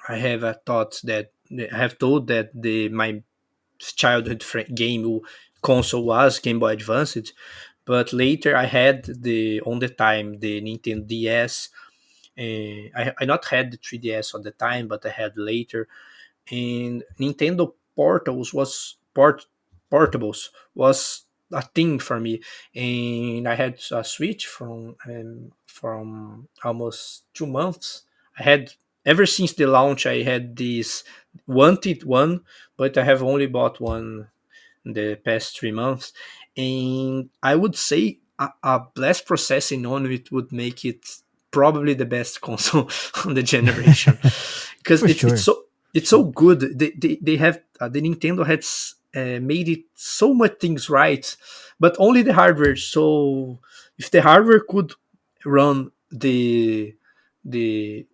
I have a thought that I have told that the my childhood game console was Game Boy Advance, but later I had the on the time the Nintendo DS. I not had the 3DS at the time, but I had later. And Nintendo portables was a thing for me, and I had a Switch from almost 2 months. I had ever since the launch. I had this wanted one, but I have only bought one in the past 3 months, and I would say a less processing on it would make it probably the best console on the generation because For it's sure. so good. They have the Nintendo has made it so much things right, but only the hardware. So if the hardware could run the the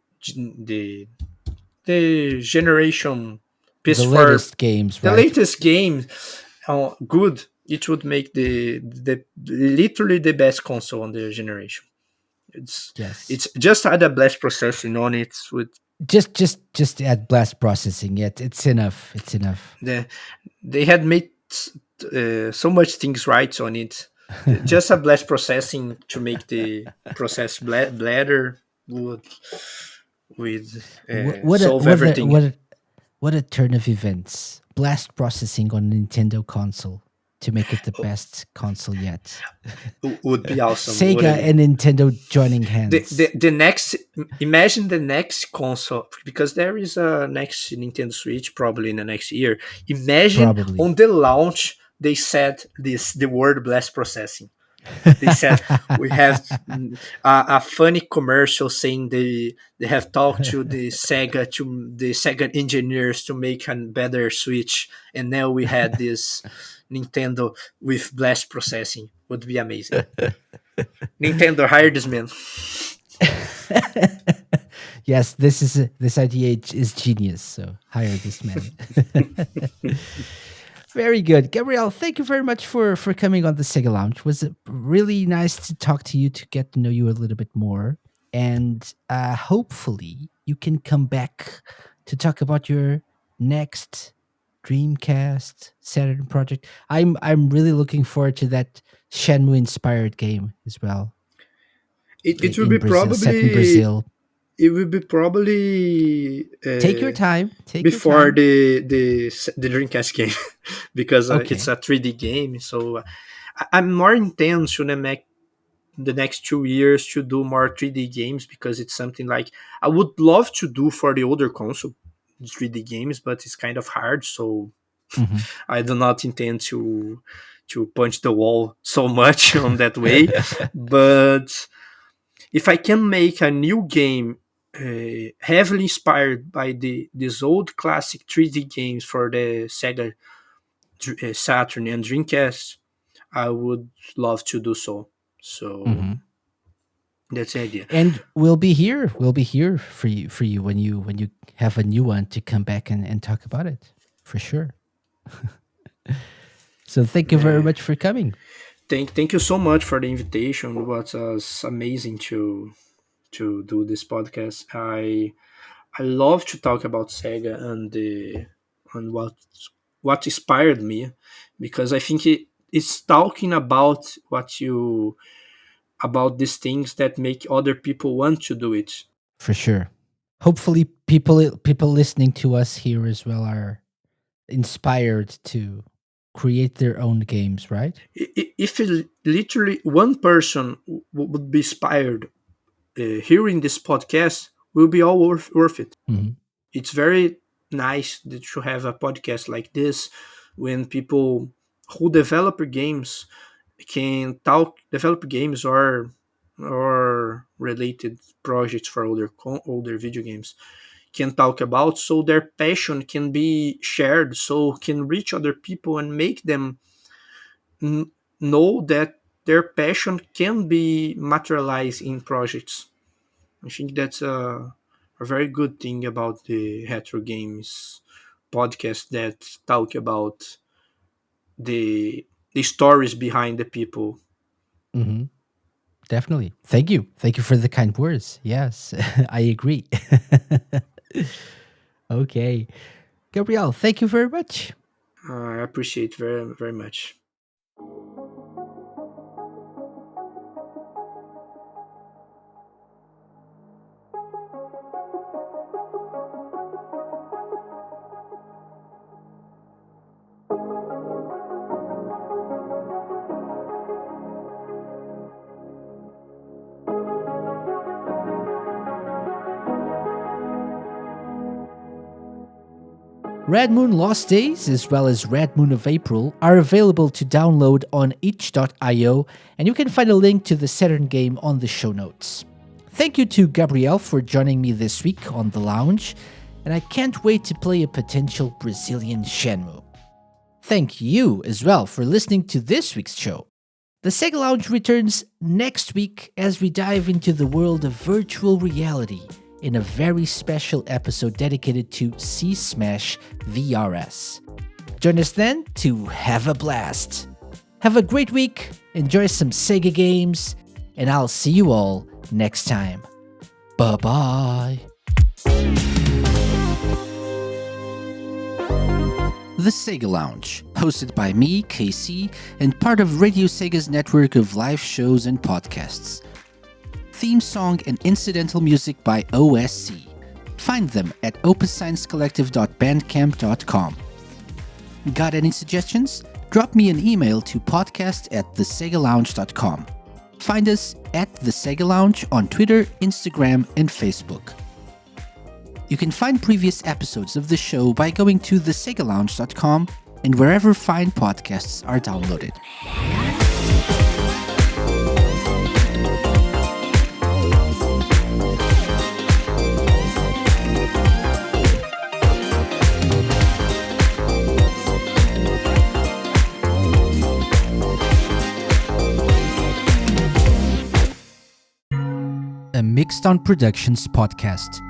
the generation The PS4, latest games, the right? latest game, good, it would make the literally the best console on the generation. It's Yes. it's just had a blast processing on it with Just add blast processing. Yet it's enough. It's enough. the they had made so much things right on it. Just a blast processing to make the process bladder would What a solve what a everything. what a turn of events! Blast processing on a Nintendo console to make it the best console yet. Would be awesome, Sega wouldn't it? and Nintendo joining The, the hands. the next, imagine the next console, because there is a next Nintendo Switch probably in the next year. Imagine Probably. on the launch they said this, the word blast processing. They said we have a funny commercial saying they have talked to the Sega engineers to make a better Switch, and now we had this Nintendo with blast processing. Would be amazing. Nintendo, hire this man. Yes, this idea is genius. So hire this man. Very good, Gabriel. Thank you very much for coming on the Sega Lounge. It was really nice to talk to you, to get to know you a little bit more, and hopefully you can come back to talk about your next Dreamcast Saturn project. I'm really looking forward to that Shenmue inspired game as well, It will in be Brazil, set in probably Brazil. it will be probably Take your time. Take your before time. the Dreamcast game, because it's Okay. a 3D game. So I'm more intense to make the next 2 years to do more 3D games, because it's something like I would love to do for the older console 3D games, but it's kind of hard. So Mhm. I do not intend to punch the wall so much on that way. But if I can make a new game heavily inspired by these old classic 3D games for the Sega Saturn and Dreamcast, I would love to do so. So Mhm. that's the idea. And we'll be here. We'll be here for you when you have a new one to come back and talk about it for sure. So thank you very Uh, much for coming. thank you so much for the invitation. It was amazing to do this podcast. I love to talk about Sega and what inspired me, because I think it's talking about what you about these things that make other people want to do it. For sure. Hopefully people listening to us here as well are inspired to create their own games, right? If literally one person would be inspired hearing this podcast, will be all worth it. Mhm. It's very nice that you have a podcast like this, when people who develop games can talk develop games or related projects for older video games, can talk about, so their passion can be shared, so can reach other people and make them n- know that their passion can be materialized in projects. I think that's a very good thing about the retro games podcast, that talk about the the stories behind the people. Mhm. Definitely. Thank you. Thank you for the kind words. Yes, I agree. Okay. Gabriel, thank you very much. I appreciate very very much. Red Moon Lost Days, as well as Red Moon of April, are available to download on itch.io, and you can find a link to the Saturn game on the show notes. Thank you to Gabriel for joining me this week on The Lounge, and I can't wait to play a potential Brazilian Shenmue. Thank you as well for listening to this week's show. The Sega Lounge returns next week as we dive into the world of virtual reality in a very special episode dedicated to C Smash VRS. Join us then to have a blast. Have a great week, enjoy some Sega games, and I'll see you all next time. Bye bye. The Sega Lounge, hosted by me, KC, and part of Radio Sega's network of live shows and podcasts. Theme song and incidental music by OSC. Find them at opussciencecollective.bandcamp.com. Got any suggestions? Drop me an email to podcast@thesegalounge.com. Find us at The Sega Lounge on Twitter, Instagram, and Facebook. You can find previous episodes of the show by going to thesegalounge.com and wherever fine podcasts are downloaded. A Mixdown Productions podcast.